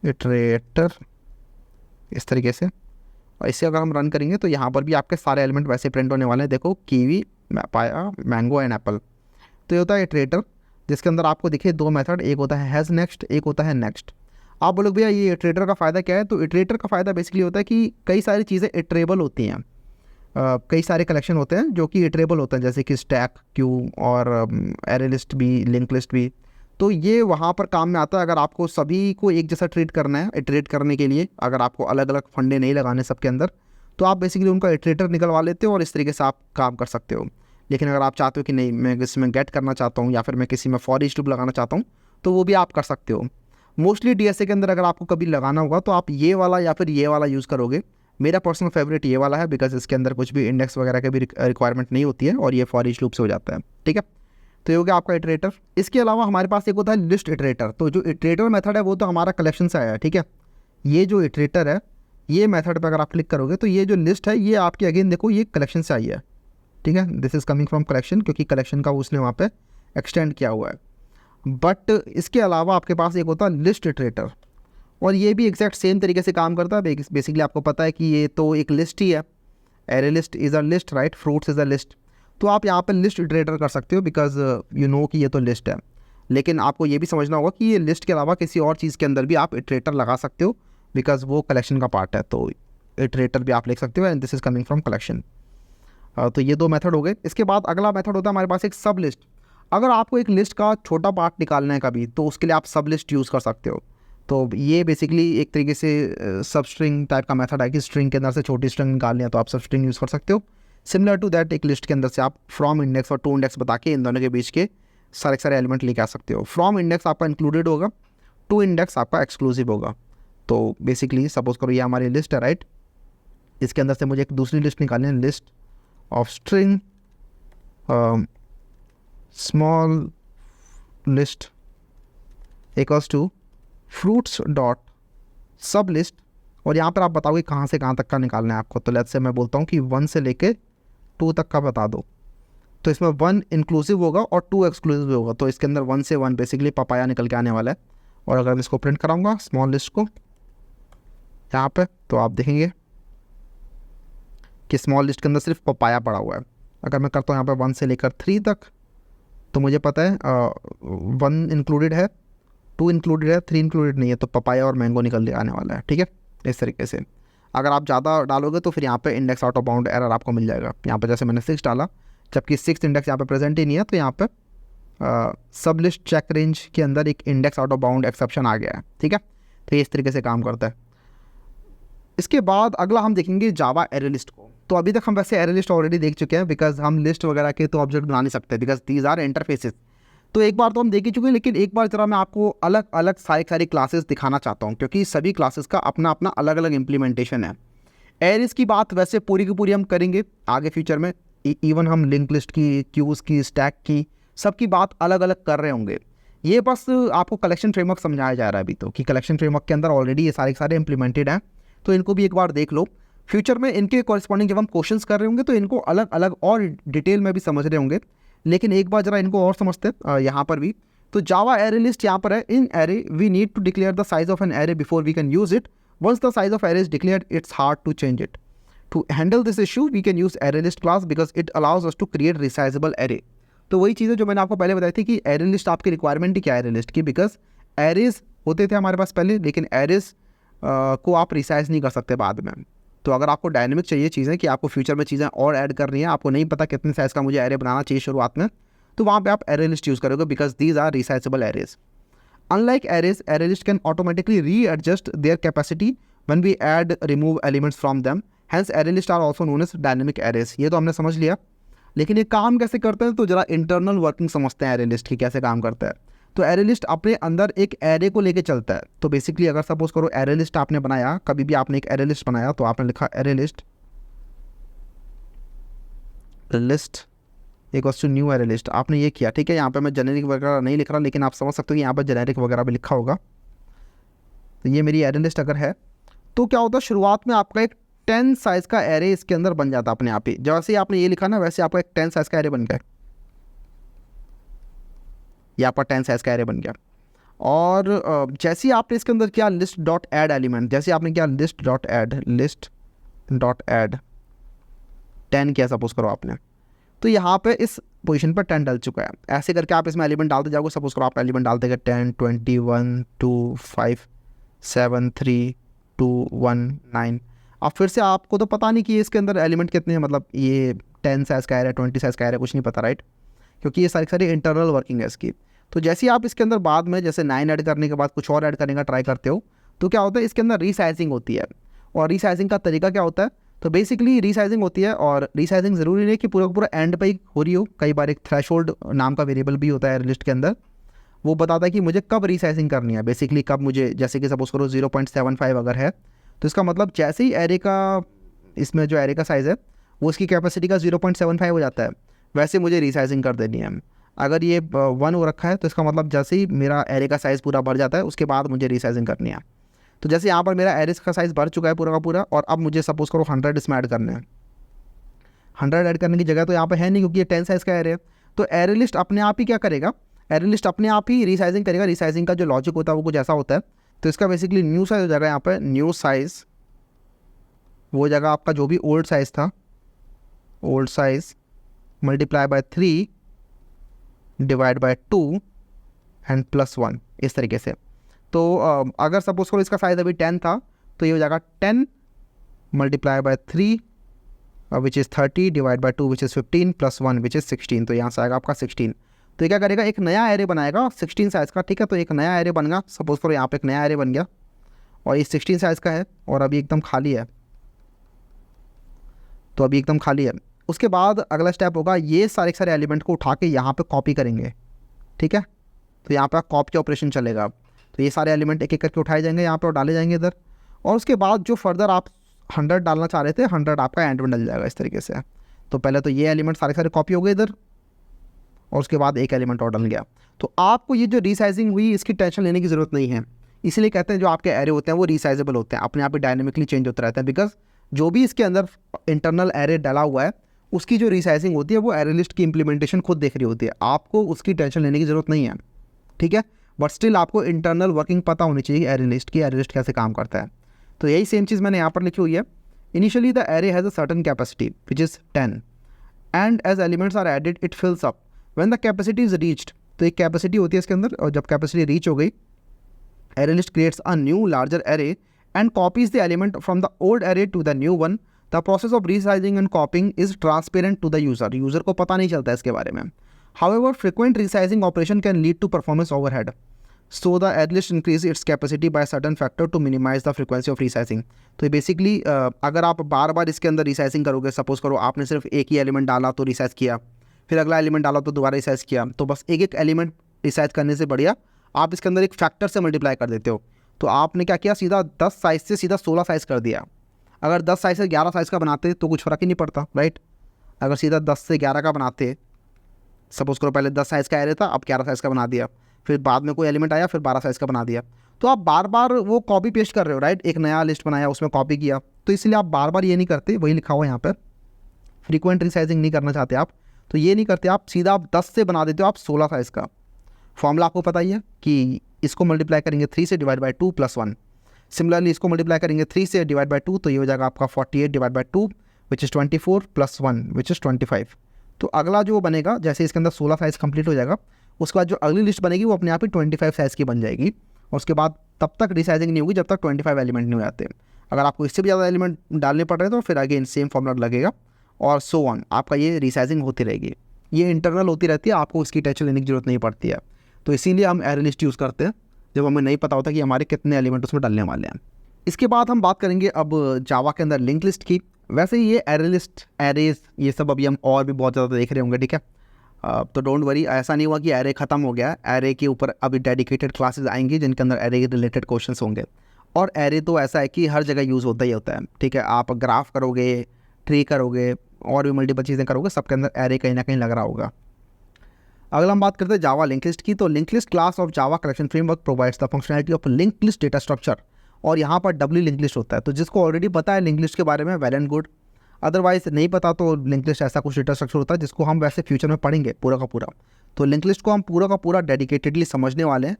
इटरेटर इस तरीके से, और इसे अगर हम रन करेंगे तो यहाँ पर भी आपके सारे एलिमेंट वैसे प्रिंट होने वाले हैं। देखो कीवी, पाया, मैंगो एंड एप्पल। तो ये होता है इटरेटर, जिसके अंदर आपको दिखे दो मेथड, एक होता है हैज़ नेक्स्ट, एक होता है नेक्स्ट। आप बोलोगे भैया ये इटरेटर का फ़ायदा क्या है? तो इटरेटर का फ़ायदा बेसिकली होता है कि कई सारी चीज़ें इटरेबल होती हैं। कई सारे कलेक्शन होते हैं जो कि इटरेबल होते हैं, जैसे कि स्टैक, क्यू और एरे लिस्ट भी, लिंक लिस्ट भी। तो ये वहाँ पर काम में आता है अगर आपको सभी को एक जैसा ट्रीट करना है। इटरेट करने के लिए अगर आपको अलग अलग फंडे नहीं लगाने सबके अंदर, तो आप बेसिकली उनका इटरेटर निकलवा लेते हो और इस तरीके से आप काम कर सकते हो। लेकिन अगर आप चाहते हो कि नहीं, मैं इसमें गेट करना चाहता हूँ या फिर मैं किसी में फॉर ईच लूप लगाना चाहता हूँ, तो वो भी आप कर सकते हो। मोस्टली डीएसए के अंदर अगर आपको कभी लगाना होगा तो आप ये वाला या फिर ये वाला यूज़ करोगे। मेरा पर्सनल फेवरेट ये वाला है, बिकॉज इसके अंदर कुछ भी इंडेक्स वगैरह की भी रिक्वायरमेंट नहीं होती है और ये फॉर ईच लूप से हो जाता है, ठीक है। तो ये हो गया आपका इटरेटर। इसके अलावा हमारे पास एक होता है लिस्ट इटरेटर। तो जो इटरेटर मेथड है वो तो हमारा कलेक्शन से आया है, ठीक है। ये जो इटरेटर है, ये मेथड पर अगर आप क्लिक करोगे तो ये जो लिस्ट है ये आपकी अगेन देखो ये कलेक्शन से आई है, ठीक है। This is coming from collection, क्योंकि कलेक्शन का उसने वहाँ पे एक्सटेंड किया हुआ है। बट इसके अलावा आपके पास एक होता है लिस्ट इटरेटर, और ये भी एग्जैक्ट सेम तरीके से काम करता है। बेसिकली आपको पता है कि ये तो एक लिस्ट ही है, array list is a list, right, fruits is a list. तो आप यहाँ पे लिस्ट इटरेटर कर सकते हो, बिकॉज यू नो कि ये तो लिस्ट है। लेकिन आपको ये भी समझना होगा कि ये लिस्ट के अलावा किसी और चीज़ के अंदर भी आप इटरेटर लगा सकते हो, बिकॉज वो कलेक्शन का पार्ट है। तो इटरेटर भी आप लिख सकते हो, and this is coming from collection. तो ये दो मेथड हो गए। इसके बाद अगला मेथड होता है हमारे पास एक सब लिस्ट। अगर आपको एक लिस्ट का छोटा पार्ट निकालना है कभी, तो उसके लिए आप सब लिस्ट यूज़ कर सकते हो। तो ये बेसिकली एक तरीके से सब स्ट्रिंग टाइप का मेथड है कि स्ट्रिंग के अंदर से छोटी स्ट्रिंग निकालनी है तो आप सब स्ट्रिंग यूज़ कर सकते हो। सिमिलर टू दैट एक लिस्ट के अंदर से आप फ्रॉम इंडेक्स और टू इंडेक्स बता के इन दोनों के बीच के सारे एलिमेंट लेके आ सकते हो। फ्रॉम इंडेक्स आपका इंक्लूडेड होगा, टू इंडेक्स आपका एक्सक्लूसिव होगा। तो बेसिकली सपोज करो ये हमारी लिस्ट है, राइट, इसके अंदर से मुझे एक दूसरी लिस्ट निकालनी है, list of string small list equals to fruits dot sub list, और यहाँ पर आप बताओगे कहाँ से कहाँ तक का निकालना है आपको। तो लेट्स से मैं बोलता हूँ कि 1 से लेके 2 तक का बता दो। तो इसमें 1 इंक्लूसिव होगा और 2 एक्सक्लूसिव होगा। तो इसके अंदर 1 से 1 बेसिकली पपाया निकल के आने वाला है। और अगर मैं इसको प्रिंट कराऊंगा स्मॉल लिस्ट को यहाँ पे, तो आप देखेंगे कि स्मॉल लिस्ट के अंदर सिर्फ पपाया पड़ा हुआ है। अगर मैं करता हूँ यहाँ पे 1 से लेकर 3 तक, तो मुझे पता है 1 इंक्लूडेड है, 2 इंक्लूडेड है, 3 इंक्लूडेड नहीं है, तो पपाया और मैंगो निकल के आने वाला है, ठीक है। इस तरीके से अगर आप ज़्यादा डालोगे तो फिर यहाँ पे index out of bound error आपको मिल जाएगा। यहाँ पे जैसे मैंने 6 डाला, जबकि 6 इंडेक्स यहाँ पे प्रेजेंट ही नहीं है, तो यहाँ पे सब लिस्ट चेक रेंज के अंदर एक index out of bound exception आ गया है, ठीक है। तो ये इस तरीके से काम करता है। इसके बाद अगला हम देखेंगे जावा एरे लिस्ट को। तो अभी तक हम वैसे एरे लिस्ट ऑलरेडी देख चुके हैं, बिकॉज हम लिस्ट वगैरह के तो ऑब्जेक्ट बना नहीं सकते, बिकॉज दीज आर इंटरफेसेस। तो एक बार तो हम देख ही चुके हैं, लेकिन एक बार ज़रा मैं आपको अलग अलग सारी क्लासेस दिखाना चाहता हूँ, क्योंकि सभी क्लासेस का अपना अपना अलग अलग इम्प्लीमेंटेशन है। एरेस की बात वैसे पूरी की पूरी हम करेंगे आगे फ्यूचर में, इवन हम लिंक लिस्ट की, क्यूज़ की, स्टैक की, सबकी बात अलग अलग कर रहे होंगे। ये बस आपको कलेक्शन फ्रेमवर्क समझाया जा रहा है अभी तो, कि कलेक्शन फ्रेमवर्क के अंदर ऑलरेडी ये सारे इम्प्लीमेंटेड हैं, तो इनको भी एक बार देख लो। फ्यूचर में इनके कॉरस्पॉन्डिंग जब हम क्वेश्चंस कर रहे होंगे तो इनको अलग अलग और डिटेल में भी समझ रहे होंगे। लेकिन एक बार ज़रा इनको और समझते हैं यहाँ पर भी। तो जावा एरे लिस्ट यहाँ पर है। In array we need to declare the size of an array before we can use it. Once the size of array is declared it's hard to change it. To handle this issue we can use array list class because it allows us to create resizable array. तो वही चीज़ है जो मैंने आपको पहले बताई थी कि एरे लिस्ट आपकी रिक्वायरमेंट ही क्या है एरे लिस्ट की, बिकॉज एरेज होते थे हमारे पास पहले, लेकिन एरेज को आप रिसाइज नहीं कर सकते बाद में। तो अगर आपको डायनेमिक चाहिए चीज़ें कि आपको फ्यूचर में चीज़ें और ऐड करनी है, आपको नहीं पता कितने साइज़ का मुझे एरे बनाना चाहिए शुरुआत में, तो वहाँ पे आप एरे लिस्ट यूज़ करोगे because these are resizable arrays. Unlike arrays, array list can automatically readjust their capacity when we add remove elements from them, hence array list are also known as dynamic arrays. ये तो हमने समझ लिया, लेकिन ये काम कैसे करते हैं तो जरा इंटरनल वर्किंग समझते हैं एरे लिस्ट की कैसे काम करता है। तो एरे लिस्ट अपने अंदर एक एरे को लेके चलता है। तो बेसिकली अगर सपोज करो एरे लिस्ट आपने बनाया, कभी भी आपने एक एरे लिस्ट बनाया तो आपने लिखा एरे लिस्ट एक वस्तु न्यू एरे लिस्ट, आपने ये किया, ठीक है। यहाँ पे मैं जेनेरिक वगैरह नहीं लिख रहा, लेकिन आप समझ सकते हो कि यहाँ पर जेनेरिक वगैरह भी लिखा होगा। तो ये मेरी एरे लिस्ट अगर है तो क्या होता है, शुरुआत में आपका एक 10 साइज़ का एरे इसके अंदर बन जाता अपने आप ही। जैसे ही आपने ये लिखा ना, वैसे आपका एक 10 साइज़ का एरे बन गया, ये आपका 10 साइज़ का एरे बन गया। और जैसे ही आपने इसके अंदर किया लिस्ट डॉट ऐड एलिमेंट, जैसे आपने किया लिस्ट डॉट ऐड 10 किया सपोज करो आपने, तो यहाँ पे इस पोजीशन पर 10 डल चुका है। ऐसे करके आप इसमें एलिमेंट डालते जाओगे। सपोज करो आप एलिमेंट डालते गए 10, 21, 2, 5, 7, 3, 2, 1, 9। अब फिर से आपको तो पता नहीं कि इसके अंदर एलिमेंट कितने हैं, मतलब ये 10 साइज़ का एरे, 20 साइज़ का एरे, कुछ नहीं पता, राइट, क्योंकि ये सारी इंटरनल वर्किंग है इसकी। तो जैसे ही आप इसके अंदर बाद में जैसे 9 ऐड करने के बाद कुछ और ऐड करने का ट्राई करते हो, तो क्या होता है इसके अंदर रीसाइजिंग होती है। और रीसाइजिंग का तरीका क्या होता है, तो बेसिकली रीसाइजिंग होती है, और रीसाइजिंग ज़रूरी नहीं कि पूरा का पूरा एंड पे ही हो रही हो। कई बार एक थ्रेशोल्ड नाम का वेरिएबल भी होता है लिस्ट के अंदर, वो बताता है कि मुझे कब रीसाइजिंग करनी है। बेसिकली कब मुझे, जैसे कि सपोज करो 0.75 अगर है, तो इसका मतलब जैसे ही एरे का, इसमें जो एरे का साइज़ है वो इसकी कैपेसिटी का 0.75 हो जाता है, वैसे मुझे रीसाइजिंग कर देनी है। अगर ये 1 हो रखा है तो इसका मतलब जैसे ही मेरा एरे का साइज़ पूरा बढ़ जाता है उसके बाद मुझे रीसाइजिंग करनी है। तो जैसे यहाँ पर मेरा एरे का साइज़ बढ़ चुका है पूरा का पूरा, और अब मुझे सपोज करो 100 इसमें ऐड करने हैं। 100 ऐड करने की जगह तो यहाँ पर है नहीं, क्योंकि ये 10 साइज़ का एरे है। तो एरे लिस्ट अपने आप ही क्या करेगा, एरे लिस्ट अपने आप ही रीसाइजिंग करेगा। रीसाइजिंग का जो लॉजिक होता है वो कुछ ऐसा होता है। तो इसका बेसिकली न्यू साइज़ हो जाएगा यहाँ पर, न्यू साइज़ वो जगह आपका जो भी ओल्ड साइज़ था, old size multiply by 3 divide by 2 and +1, इस तरीके से। तो अगर सपोज करो इसका साइज़ अभी 10 था, तो ये हो जाएगा 10 multiply by 3 which is 30 divide by 2 which is 15 +1 which is 16। तो यहाँ से आएगा आपका 16। तो ये क्या करेगा, एक नया एरे बनाएगा 16 साइज़ का, ठीक है। तो एक नया एरे बन गया, सपोज करो यहाँ पे एक नया एरे बन गया, और ये 16 साइज़ का है, और अभी एकदम खाली है। तो अभी एकदम खाली है। उसके बाद अगला स्टेप होगा, ये सारे एलिमेंट को उठा के यहाँ पे कॉपी करेंगे, ठीक है। तो यहाँ पे कॉपी ऑपरेशन चलेगा। तो ये सारे एलिमेंट एक एक करके उठाए जाएंगे यहाँ पे और डाले जाएंगे इधर। और उसके बाद जो फर्दर आप 100 डालना चाह रहे थे, 100 आपका एंड में डल जाएगा इस तरीके से। तो पहले तो ये एलिमेंट सारे कॉपी हो गए इधर, और उसके बाद एक एलिमेंट और डल गया। तो आपको ये जो रीसाइजिंग हुई इसकी टेंशन लेने की ज़रूरत नहीं है। इसलिए कहते हैं जो आपके एरे होते हैं वो रीसाइजेबल होते हैं, अपने आप ही डायनेमिकली चेंज होते रहते हैं, बिकॉज जो भी इसके अंदर इंटरनल एरे डाला हुआ है उसकी जो रीसाइजिंग होती है वो एरे लिस्ट की इंप्लीमेंटेशन खुद देख रही होती है। आपको उसकी टेंशन लेने की ज़रूरत नहीं है, ठीक है। बट स्टिल आपको इंटरनल वर्किंग पता होनी चाहिए एरे लिस्ट की, एरे लिस्ट कैसे काम करता है। तो यही सेम चीज़ मैंने यहाँ पर लिखी हुई है। Initially the array has a certain capacity which is 10 and as elements are added it fills up when the capacity is reached. तो एक कैपेसिटी होती है इसके अंदर, और जब कैपेसिटी रीच हो गई, array list creates a new larger array and copies the element from the old array to the new one. The process of resizing and copying is transparent to the user. User को पता नहीं चलता इसके बारे में. However, frequent resizing operation can lead to performance overhead. So the array list increases its capacity by a certain factor to minimize the frequency of resizing. तो basically अगर आप बार बार इसके अंदर रिसाइजिंग करोगे, सपोज करो आपने सिर्फ एक ही एलिमेंट डाला तो रिसाइज किया, फिर अगला एलिमेंट डाला तो दोबारा रिसाइज किया, तो बस एक एक एलिमेंट रिसाइज करने से बढ़िया आप इसके अंदर एक फैक्टर से मल्टीप्लाई कर देते हो। तो आपने क्या किया, सीधा 10 साइज़ से सीधा 16 साइज़ कर दिया। अगर 10 साइज़ से 11 साइज़ का बनाते तो कुछ फ़र्क ही नहीं पड़ता, राइट। अगर सीधा 10 से 11 का बनाते, सपोज करो पहले 10 साइज़ का एरे था, अब 11 साइज़ का बना दिया, फिर बाद में कोई एलिमेंट आया फिर 12 साइज़ का बना दिया, तो आप बार बार वो कॉपी पेस्ट कर रहे हो, राइट। एक नया लिस्ट बनाया उसमें कॉपी किया, तो इसलिए आप बार बार ये नहीं करते। वही लिखा हुआ यहाँ पर, फ्रीक्वेंट रिसाइजिंग नहीं करना चाहते आप, तो ये नहीं करते आप, सीधा आप 10 से बना देते हो आप 16 साइज़ का। फॉर्मूला आपको पता ही है कि इसको मल्टीप्लाई करेंगे 3 से डिवाइड बाई 2 प्लस 1। सिमिलरली इसको मल्टीप्लाई करेंगे 3 से डिवाइड बाई 2, तो ये हो जाएगा आपका 48 divide by 2 which is 24 plus 1 which is 25। तो अगला जो बनेगा, जैसे इसके अंदर 16 साइज़ कंप्लीट हो जाएगा, उसके बाद जो अगली लिस्ट बनेगी वो अपने आप ही 25 साइज़ की बन जाएगी। और उसके बाद तब तक रिसाइजिंग नहीं होगी जब तक 25 एलिमेंट नहीं हो जाते। अगर आपको इससे भी ज़्यादा एलिमेंट डालने पड़ रहे हैं तो फिर अगेन सेम फॉर्मूला लगेगा और सो ऑन, आपका ये रिसाइजिंग होती रहेगी। ये इंटरनल होती रहती है, आपको उसकी टेंशन लेने की जरूरत नहीं पड़ती है। तो इसीलिए हम एरे लिस्ट यूज़ करते हैं जब हमें नहीं पता होता कि हमारे कितने एलिमेंट उसमें डालने वाले हैं। इसके बाद हम बात करेंगे अब जावा के अंदर लिंक लिस्ट की। वैसे ये एरे लिस्ट, एरेज, ये सब अभी हम और भी बहुत ज़्यादा देख रहे होंगे, ठीक है। तो डोंट वरी, ऐसा नहीं हुआ कि एरे ख़त्म हो गया। एरे के ऊपर अभी डेडिकेटेड क्लासेस आएंगी जिनके अंदर एरे के रिलेटेड क्वेश्चंस होंगे। और एरे तो ऐसा है कि हर जगह यूज़ होता ही होता है, ठीक है। आप ग्राफ करोगे, ट्री करोगे, और भी मल्टीपल चीज़ें करोगे, सबके अंदर एरे कहीं ना कहीं लग रहा होगा। अगला हम बात करते हैं जावा लिंक लिस्ट की। तो link list class of Java collection framework provides the functionality of link list data structure. और यहाँ पर डब्ल्यू लिंक लिस्ट होता है। तो जिसको ऑलरेडी पता है लिंक लिस्ट के बारे में, वेल एंड गुड। अदरवाइज नहीं पता तो लिंक लिस्ट ऐसा कुछ डेटा स्ट्रक्चर होता है जिसको हम वैसे फ्यूचर में पढ़ेंगे पूरा का पूरा। तो लिंक लिस्ट को हम पूरा का पूरा डेडिकेटेडली समझने वाले हैं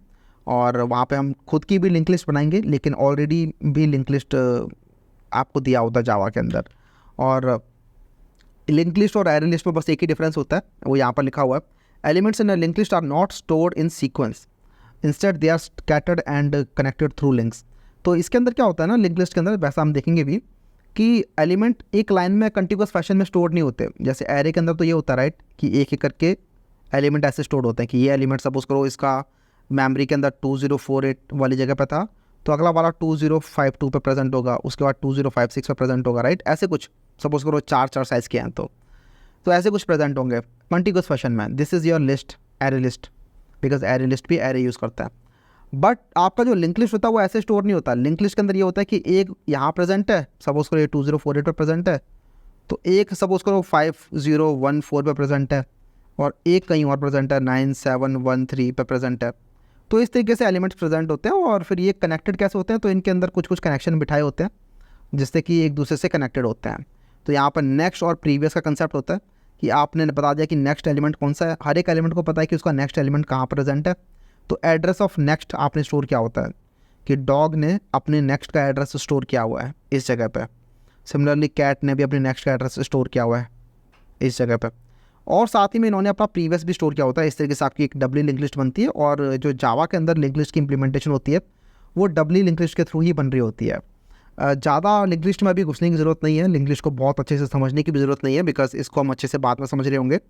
और वहाँ पे हम खुद की भी लिंक लिस्ट बनाएंगे, लेकिन ऑलरेडी भी लिंक लिस्ट आपको दिया होता है जावा के अंदर। और लिंक लिस्ट और एरे लिस्ट में बस एक ही डिफरेंस होता है, वो यहाँ पर लिखा हुआ है, elements in a link list are not stored in sequence, instead they are scattered and connected through links. तो इसके अंदर क्या होता है ना, लिंक लिस्ट के अंदर वैसा हम देखेंगे भी कि एलिमेंट एक लाइन में कंटिन्यूअस फैशन में स्टोर नहीं होते। जैसे एरे के अंदर तो ये होता है राइट कि एक एक करके एलिमेंट ऐसे स्टोर होते हैं कि ये एलिमेंट सपोज करो इसका मेमोरी के अंदर 2048 वाली जगह पे था, तो अगला वाला 2052 पे प्रेजेंट होगा, उसके बाद 2056 पे प्रेजेंट होगा, राइट। ऐसे कुछ सपोज करो 4 साइज़ के हैं तो ऐसे कुछ प्रेजेंट होंगे कंटिन्यूअस फैशन में। This is your list, array list, because array list भी एरे यूज़ करता है। बट आपका जो लिंक लिस्ट होता है वो ऐसे स्टोर नहीं होता। लिंक लिस्ट के अंदर ये होता है कि एक यहाँ प्रेजेंट है, सपोज करो ये 2048 पे प्रेजेंट है, तो एक सपोज करो 5014 पे प्रेजेंट है, और एक कहीं और प्रेजेंट है 9713 पे प्रेजेंट है। तो इस तरीके से एलिमेंट्स प्रेजेंट होते हैं। और फिर ये कनेक्टेड कैसे होते हैं, तो इनके अंदर कुछ कुछ कनेक्शन बिठाए होते हैं जिससे कि एक दूसरे से कनेक्टेड होते हैं। तो यहाँ पर नेक्स्ट और प्रीवियस का कंसेप्ट होता है कि आपने बता दिया कि नेक्स्ट एलिमेंट कौन सा है। हर एक एलिमेंट को पता है कि उसका नेक्स्ट एलिमेंट कहाँ प्रेजेंट है। तो एड्रेस ऑफ नेक्स्ट आपने स्टोर किया होता है कि डॉग ने अपने नेक्स्ट का एड्रेस स्टोर किया हुआ है इस जगह पे। सिमिलरली कैट ने भी अपने नेक्स्ट का एड्रेस स्टोर किया हुआ है इस जगह पे। और साथ ही में इन्होंने अपना प्रीवियस भी स्टोर किया होता है। इस तरीके से आपकी एक डब्ल्यू लिंक लिस्ट बनती है। और जो जावा के अंदर लिंक लिस्ट की इंप्लीमेंटेशन होती है वो डब्ल्यू लिंक लिस्ट के थ्रू ही बन रही होती है। ज़्यादा लिंक लिस्ट में अभी घुसने की ज़रूरत नहीं है, लिंक लिस्ट को बहुत अच्छे से समझने की भी ज़रूरत नहीं है, बिकॉज इसको हम अच्छे से बाद में समझ रहे होंगे।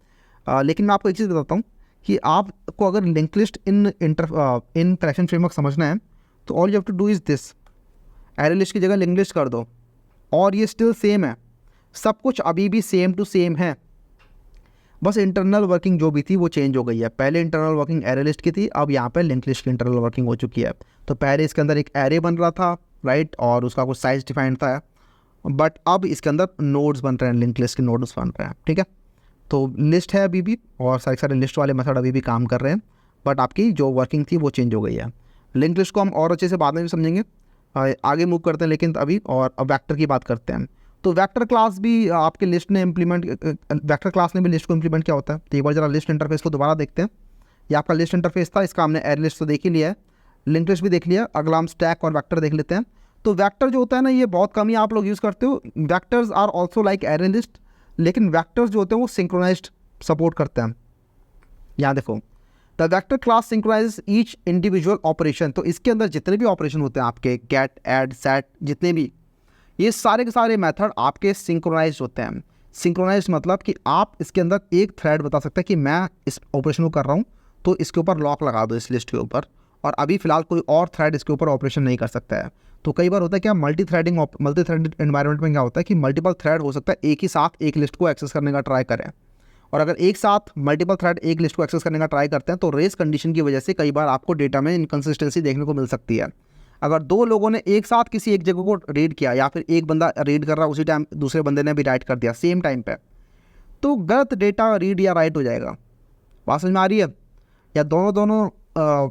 लेकिन मैं आपको एक चीज़ बताता हूँ कि आपको अगर link list in collection framework समझना है तो all you have to do is this, array list की जगह लिंक लिस्ट कर दो और ये स्टिल सेम है, सब कुछ अभी भी सेम टू सेम है। बस इंटरनल वर्किंग जो भी थी वो चेंज हो गई है। पहले इंटरनल वर्किंग एरे लिस्ट की थी, अब यहाँ पे लिंक लिस्ट की इंटरनल वर्किंग हो चुकी है। तो पहले इसके अंदर एक एरे बन रहा था, राइट, और उसका कुछ साइज डिफाइंड था, बट अब इसके अंदर नोड्स बन रहे हैं, लिंक लिस्ट के नोड्स बन रहे हैं, ठीक है। तो लिस्ट है अभी भी और सारे लिस्ट वाले मेथड अभी भी काम कर रहे हैं, बट आपकी जो वर्किंग थी वो चेंज हो गई है। लिंक लिस्ट को हम और अच्छे से बाद में भी समझेंगे, आगे मूव करते हैं। लेकिन अभी और अब वेक्टर की बात करते हैं। तो वेक्टर क्लास भी आपके लिस्ट ने वेक्टर क्लास ने भी लिस्ट को इम्प्लीमेंट किया होता है। तो एक बार जरा लिस्ट इंटरफेस को दोबारा देखते हैं। ये आपका लिस्ट इंटरफेस था, इसका हमने एरे लिस्ट तो देख ही लिया है, लिंक लिस्ट भी देख लिया। अगला हम स्टैक और वेक्टर देख लेते हैं। तो वेक्टर जो होता है ना, ये बहुत कम ही आप लोग यूज़ करते हो। Vectors are also like array list, लेकिन वेक्टर्स जो होते हैं वो सिंक्रोनाइज्ड सपोर्ट करते हैं। यहाँ देखो, the vector class synchronize each individual operation. तो इसके अंदर जितने भी ऑपरेशन होते हैं आपके, गेट, ऐड, सेट, जितने भी, ये सारे के सारे मेथड आपके सिंक्रोनाइज होते हैं। सिंक्रोनाइज मतलब कि आप इसके अंदर एक थ्रेड बता सकते हैं कि मैं इस ऑपरेशन को कर रहा हूँ, तो इसके ऊपर लॉक लगा दो इस लिस्ट के ऊपर, और अभी फिलहाल कोई और थ्रेड इसके ऊपर ऑपरेशन नहीं कर सकता है। तो कई बार होता है क्या, मल्टी थ्रेडेड एनवायरनमेंट में क्या होता है कि मल्टीपल थ्रेड हो सकता है एक ही साथ एक लिस्ट को एक्सेस करने का ट्राई करें। और अगर एक साथ मल्टीपल थ्रेड एक लिस्ट को एक्सेस करने का ट्राई करते हैं तो रेस कंडीशन की वजह से कई बार आपको डेटा में इनकन्सिस्टेंसी देखने को मिल सकती है। अगर दो लोगों ने एक साथ किसी एक जगह को रीड किया, या फिर एक बंदा रीड कर रहा है उसी टाइम दूसरे बंदे ने भी राइट कर दिया सेम टाइम पे, तो गलत डेटा रीड या राइट हो जाएगा। बात समझ में आ रही है? या दोनों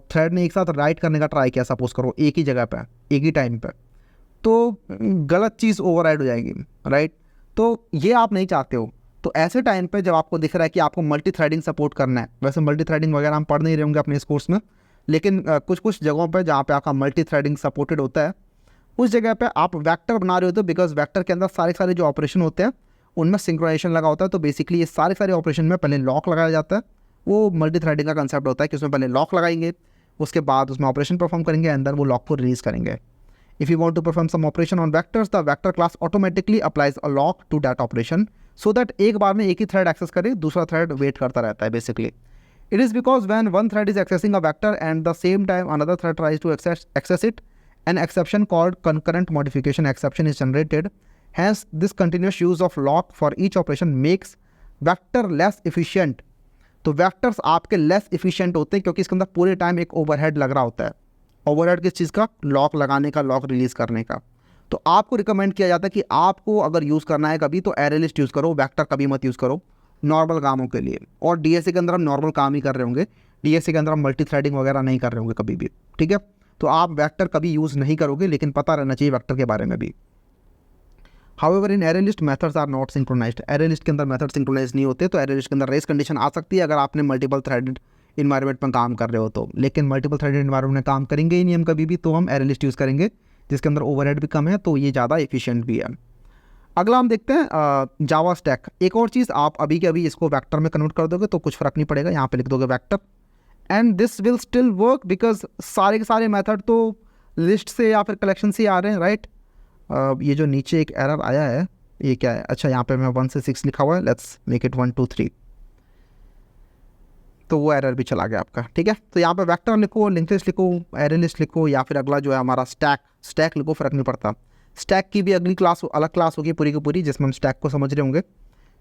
थ्रेड ने एक साथ राइट करने का ट्राई किया, सपोज करो एक ही जगह पे एक ही टाइम पे, तो गलत चीज़ ओवरराइड हो जाएगी, राइट। तो ये आप नहीं चाहते हो। तो ऐसे टाइम पे जब आपको दिख रहा है कि आपको मल्टी थ्रेडिंग सपोर्ट करना है, वैसे मल्टी थ्रेडिंग वगैरह हम पढ़ नहीं रहे होंगे अपने इस कोर्स में, लेकिन कुछ कुछ जगहों पर जहाँ पे आपका मल्टी थ्रेडिंग सपोर्टेड होता है उस जगह पे आप वेक्टर बना रहे होते हो, बिकॉज वेक्टर के अंदर सारे सारे जो ऑपरेशन होते हैं उनमें सिंक्रोनाइजेशन लगा होता है। तो बेसिकली ये सारे सारे ऑपरेशन में पहले लॉक लगाया जाता है। वो मल्टी थ्रेडिंग का कंसेप्ट होता है कि उसमें पहले लॉक लगाएंगे, उसके बाद उसमें ऑपरेशन परफॉर्म करेंगे, अंदर वो लॉक को रिलीज करेंगे। If you want to perform some operation on vectors, the vector class automatically applies a lock to that operation so that एक बार में एक ही थ्रेड एक्सेस करे, दूसरा थ्रेड वेट करता रहता है basically. It is because when one thread is accessing a vector and the same time another thread tries to access it, an exception called concurrent modification exception is generated. Hence, this continuous use of lock for each operation makes vector less efficient. तो vectors आपके less efficient होते हैं क्योंकि इसके अंदर पूरे time एक overhead लग रहा होता है। overhead किस चीज़ का? लॉक लगाने का, लॉक रिलीज करने का। तो आपको रिकमेंड किया जाता है कि आपको अगर यूज़ करना है कभी तो एरे लिस्ट यूज़ करो, वेक्टर कभी मत यूज़ करो नॉर्मल कामों के लिए। और डीएसए के अंदर हम नॉर्मल काम ही कर रहे होंगे, डीएसए के अंदर हम मल्टी थ्रेडिंग वगैरह नहीं कर रहे होंगे कभी भी, ठीक है। तो आप वेक्टर कभी यूज़ नहीं करोगे, लेकिन पता रहना चाहिए वेक्टर के बारे में भी। However in array list methods are not synchronized. Array list के अंदर मेथड सिंक्रोनाइज नहीं होते, तो एरे लिस्ट के अंदर रेस कंडीशन आ सकती है अगर आपने मल्टीपल थ्रेडेड इन्वायरमेंट में काम कर रहे हो तो, लेकिन मल्टीपल थ्रेडेड इन्वायरमेंट में काम करेंगे ही नहीं हम कभी भी, तो हम एरे लिस्ट यूज़ करेंगे जिसके अंदर ओवरहेड भी कम है, तो ये ज़्यादा एफिशिएंट भी है। अगला हम देखते हैं जावा स्टैक। एक और चीज़, आप अभी के अभी इसको वेक्टर में कन्वर्ट कर दोगे तो कुछ फ़र्क नहीं पड़ेगा, यहाँ पे लिख दोगे vector and this will still work because सारे के सारे मेथड तो लिस्ट से या फिर कलेक्शन से आ रहे हैं, राइट। ये जो नीचे एक एरर आया है ये क्या है? अच्छा, यहाँ पे मैं 1 से 6 लिखा हुआ है, लेट्स मेक इट 1 2 3, तो वो एरर भी चला गया आपका, ठीक है। तो यहाँ पे वेक्टर लिखो, लिंक लिस्ट लिखो, एरे लिस्ट लिखो, या फिर अगला जो है हमारा स्टैक लिखो, फ़र्क नहीं पड़ता। स्टैक की भी अगली क्लास अलग क्लास होगी पूरी की पूरी, जिसमें हम स्टैक को समझ रहे होंगे।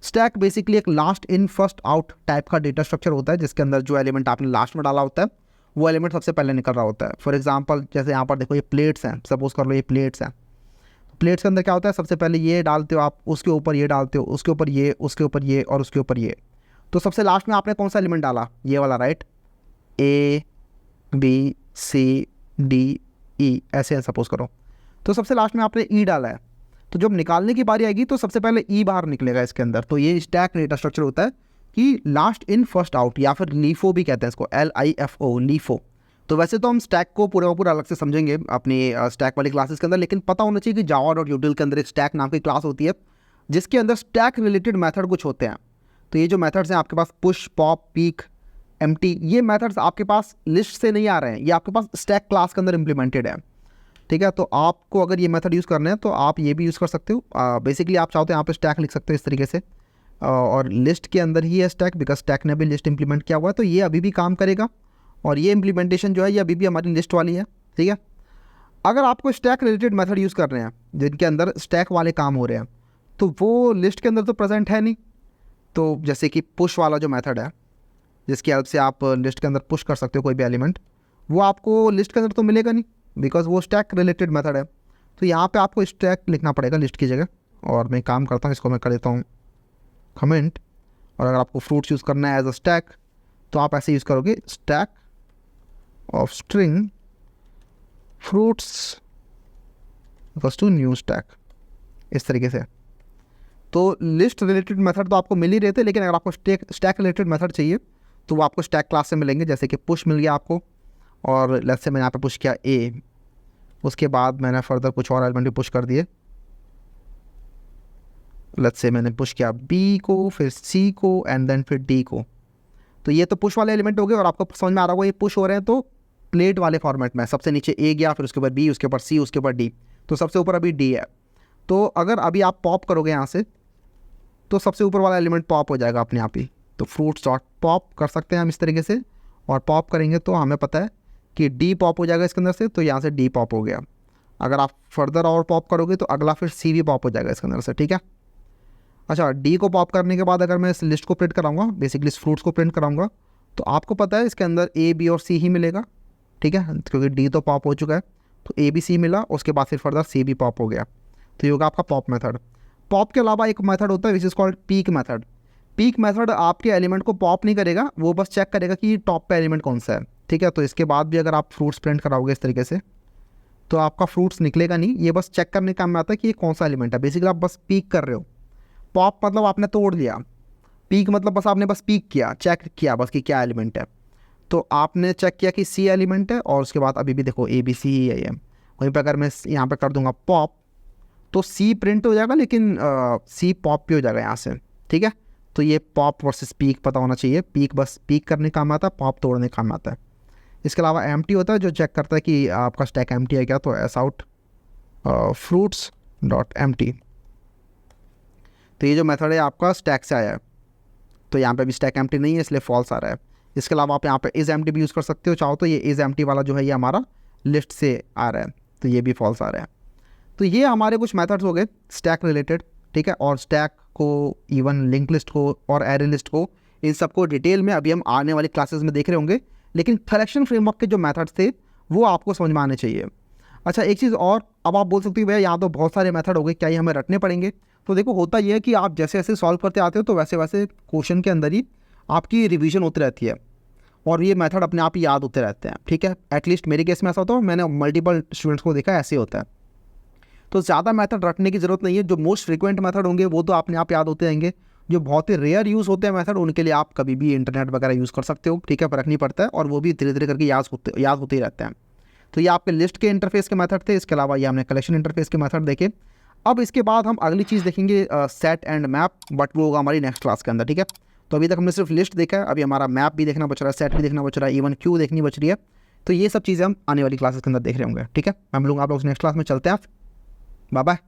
स्टैक बेसिकली एक last in first out type का डेटा स्ट्रक्चर होता है, जिसके अंदर जो एलिमेंट आपने लास्ट में डाला होता है वो एलिमेंट सबसे पहले निकल रहा होता है। फॉर एग्जांपल जैसे यहाँ पर देखो ये प्लेट्स हैं, सपोज कर लो ये प्लेट्स हैं। प्लेट्स के अंदर क्या होता है, सबसे पहले ये डालते हो आप, उसके ऊपर ये डालते हो, उसके ऊपर ये, उसके ऊपर ये और उसके ऊपर ये। तो सबसे लास्ट में आपने कौन सा एलिमेंट डाला? ये वाला, right. A B C D E ऐसे सपोज करो, तो सबसे लास्ट में आपने ई डाला है। तो जब निकालने की बारी आएगी तो सबसे पहले ई बाहर निकलेगा इसके अंदर। तो ये स्टैक डेटा स्ट्रक्चर होता है कि लास्ट इन फर्स्ट आउट, या फिर लीफो भी कहते हैं इसको, LIFO, लीफो। तो वैसे तो हम स्टैक को पूरा पूरा अलग से समझेंगे अपनी स्टैक वाली क्लासेस के अंदर, लेकिन पता होना चाहिए कि जावा डॉट यूटिल के अंदर एक स्टैक नाम की क्लास होती है जिसके अंदर स्टैक रिलेटेड मेथड कुछ होते हैं। तो ये जो मेथड्स हैं आपके पास, पुश, पॉप, पीक, एम्प्टी, ये मेथड्स आपके पास लिस्ट से नहीं आ रहे हैं, ये आपके पास स्टैक क्लास के अंदर इंप्लीमेंटेड है, ठीक है। तो आपको अगर ये मेथड यूज़ करना है तो आप ये भी यूज़ कर सकते हो। बेसिकली आप चाहो तो यहाँ पे स्टैक लिख सकते हो इस तरीके से, और लिस्ट के अंदर ही है स्टैक, बिकॉज स्टैक ने भी लिस्ट इंप्लीमेंट किया हुआ है, तो ये अभी भी काम करेगा। और ये इंप्लीमेंटेशन जो है ये अभी भी हमारी लिस्ट वाली है, ठीक है। अगर आपको स्टैक रिलेटेड मेथड यूज़ कर रहे हैं जिनके अंदर स्टैक वाले काम हो रहे हैं, तो वो लिस्ट के अंदर तो प्रेजेंट है नहीं। तो जैसे कि पुश वाला जो मेथड है जिसकी हेल्प से आप लिस्ट के अंदर पुश कर सकते हो कोई भी एलिमेंट, वो आपको लिस्ट के अंदर तो मिलेगा नहीं, बिकॉज वो स्टैक रिलेटेड मेथड है। तो यहाँ पे आपको स्टैक लिखना पड़ेगा लिस्ट की जगह। और मैं काम करता हूँ, इसको मैं कर देता हूँ कमेंट। और अगर आपको फ्रूट्स यूज़ करना है एज अ स्टैक तो आप ऐसे यूज़ करोगे, stack of string fruits equals to new stack, इस तरीके से। तो लिस्ट रिलेटेड मेथड तो आपको मिल ही रहे थे, लेकिन अगर आपको स्टैक रिलेटेड मेथड चाहिए तो वो आपको स्टैक क्लास से मिलेंगे। जैसे कि पुश मिल गया आपको, और लेट्स से मैंने यहाँ पे पुश किया ए, उसके बाद मैंने फर्दर कुछ और एलिमेंट भी पुश कर दिए। लेट्स से मैंने पुश किया बी को, फिर सी को, एंड देन फिर डी को। तो ये तो पुश वाले एलिमेंट हो गए, और आपको समझ में आ रहा होगा ये पुश हो रहे हैं तो प्लेट वाले फॉर्मेट में। सबसे नीचे ए गया, फिर उसके ऊपर बी, उसके ऊपर सी, उसके ऊपर डी। तो सबसे ऊपर अभी डी है। तो अगर अभी आप पॉप करोगे यहाँ से तो सबसे ऊपर वाला एलिमेंट पॉप हो जाएगा अपने आप ही। तो फ्रूट्स डॉट पॉप कर सकते हैं हम इस तरीके से, और पॉप करेंगे तो हमें पता है कि डी पॉप हो जाएगा इसके अंदर से, तो यहाँ से डी पॉप हो गया। अगर आप फर्दर और पॉप करोगे तो अगला फिर सी भी पॉप हो जाएगा इसके अंदर से, ठीक है। अच्छा, डी को पॉप करने के बाद अगर मैं इस लिस्ट को प्रिंट कराऊंगा, बेसिकली इस फ्रूट्स को प्रिंट कराऊंगा, तो आपको पता है इसके अंदर ए बी और सी ही मिलेगा, ठीक है, क्योंकि डी तो पॉप हो चुका है। तो ए बी सी मिला, उसके बाद फिर फर्दर सी भी पॉप हो गया। तो ये होगा आपका पॉप मेथड। पॉप के अलावा एक मेथड होता है which is called peak method. Peak method आपके एलिमेंट को पॉप नहीं करेगा, वो बस चेक करेगा कि टॉप पे एलिमेंट कौन सा है, ठीक है। तो इसके बाद भी अगर आप फ्रूट्स प्रिंट कराओगे इस तरीके से तो आपका फ्रूट्स निकलेगा नहीं, ये बस चेक करने का काम में आता है कि ये कौन सा एलिमेंट है। बेसिकली आप बस पीक कर रहे हो। पॉप मतलब आपने तोड़ लिया, पीक मतलब बस आपने बस पीक किया, चेक किया बस कि क्या एलिमेंट है। तो आपने चेक किया कि सी एलिमेंट है, और उसके बाद अभी भी देखो ए बी सी ही है ये। वहीं पर अगर मैं यहाँ पे कर दूंगा पॉप, तो सी प्रिंट हो जाएगा, लेकिन सी पॉप भी हो जाएगा यहाँ से, ठीक है। तो ये पॉप वर्सेस पीक पता होना चाहिए, पीक बस पीक करने काम आता है, पॉप तोड़ने काम आता है। इसके अलावा एम्प्टी होता है जो चेक करता है कि आपका स्टैक एम्प्टी है क्या, तो S out fruits dot empty. तो ये जो मेथड है आपका स्टैक से आया है, तो यहाँ पे भी स्टैक एम्प्टी नहीं है इसलिए फॉल्स आ रहा है। इसके अलावा आप यहाँ पे इज़ एम्प्टी भी यूज़ कर सकते हो चाहो तो, ये इज़ एम्प्टी वाला जो है ये हमारा लिस्ट से आ रहा है, तो ये भी फॉल्स आ रहा है। तो ये हमारे कुछ मेथड्स हो गए स्टैक रिलेटेड, ठीक है। और स्टैक को, इवन लिंक लिस्ट को और एरे लिस्ट को, इन सबको डिटेल में अभी हम आने वाली क्लासेस में देख रहे होंगे, लेकिन कलेक्शन फ्रेमवर्क के जो मेथड्स थे वो आपको समझ में आने चाहिए। अच्छा एक चीज़ और, अब आप बोल सकते हो भैया यहाँ तो बहुत सारे मेथड हो गए, क्या ये हमें रटने पड़ेंगे? तो देखो होता ये है कि आप जैसे जैसे सॉल्व करते आते हो तो वैसे वैसे क्वेश्चन के अंदर ही आपकी रिवीजन होती रहती है, और ये मेथड अपने आप ही याद होते रहते हैं, ठीक है। एटलीस्ट मेरे केस में ऐसा होता है, मैंने मल्टीपल स्टूडेंट्स को देखा ऐसे होता है। तो ज़्यादा मेथड रटने की ज़रूरत नहीं है, जो मोस्ट फ्रिक्वेंट मेथड होंगे वो तो अपने आप याद होते रहेंगे। जो बहुत ही रेयर यूज़ होते हैं मेथड, उनके लिए आप कभी भी इंटरनेट वगैरह यूज़ कर सकते हो, ठीक है, फर्क नहीं पड़ता है, और वो भी धीरे धीरे करके याद होते ही रहते हैं। तो ये आपके लिस्ट के इंटरफेस के मेथड थे, इसके अलावा ये हमने कलेक्शन इंटरफेस के मेथड देखे। अब इसके बाद हम अगली चीज़ देखेंगे सेट एंड मैप, बट वो होगा हमारी नेक्स्ट क्लास के अंदर, ठीक है। तो अभी तक हमने सिर्फ लिस्ट देखा है, अभी हमारा मैप भी देखना बच रहा है, सेट भी देखना बच रहा है, इवन क्यू देखनी बच रही है। तो ये सब चीज़ें हम आने वाली क्लासेस के अंदर देख रहे होंगे, ठीक है। मैं मिलूंगा आप लोग नेक्स्ट क्लास में, चलते हैं, बाय बाय।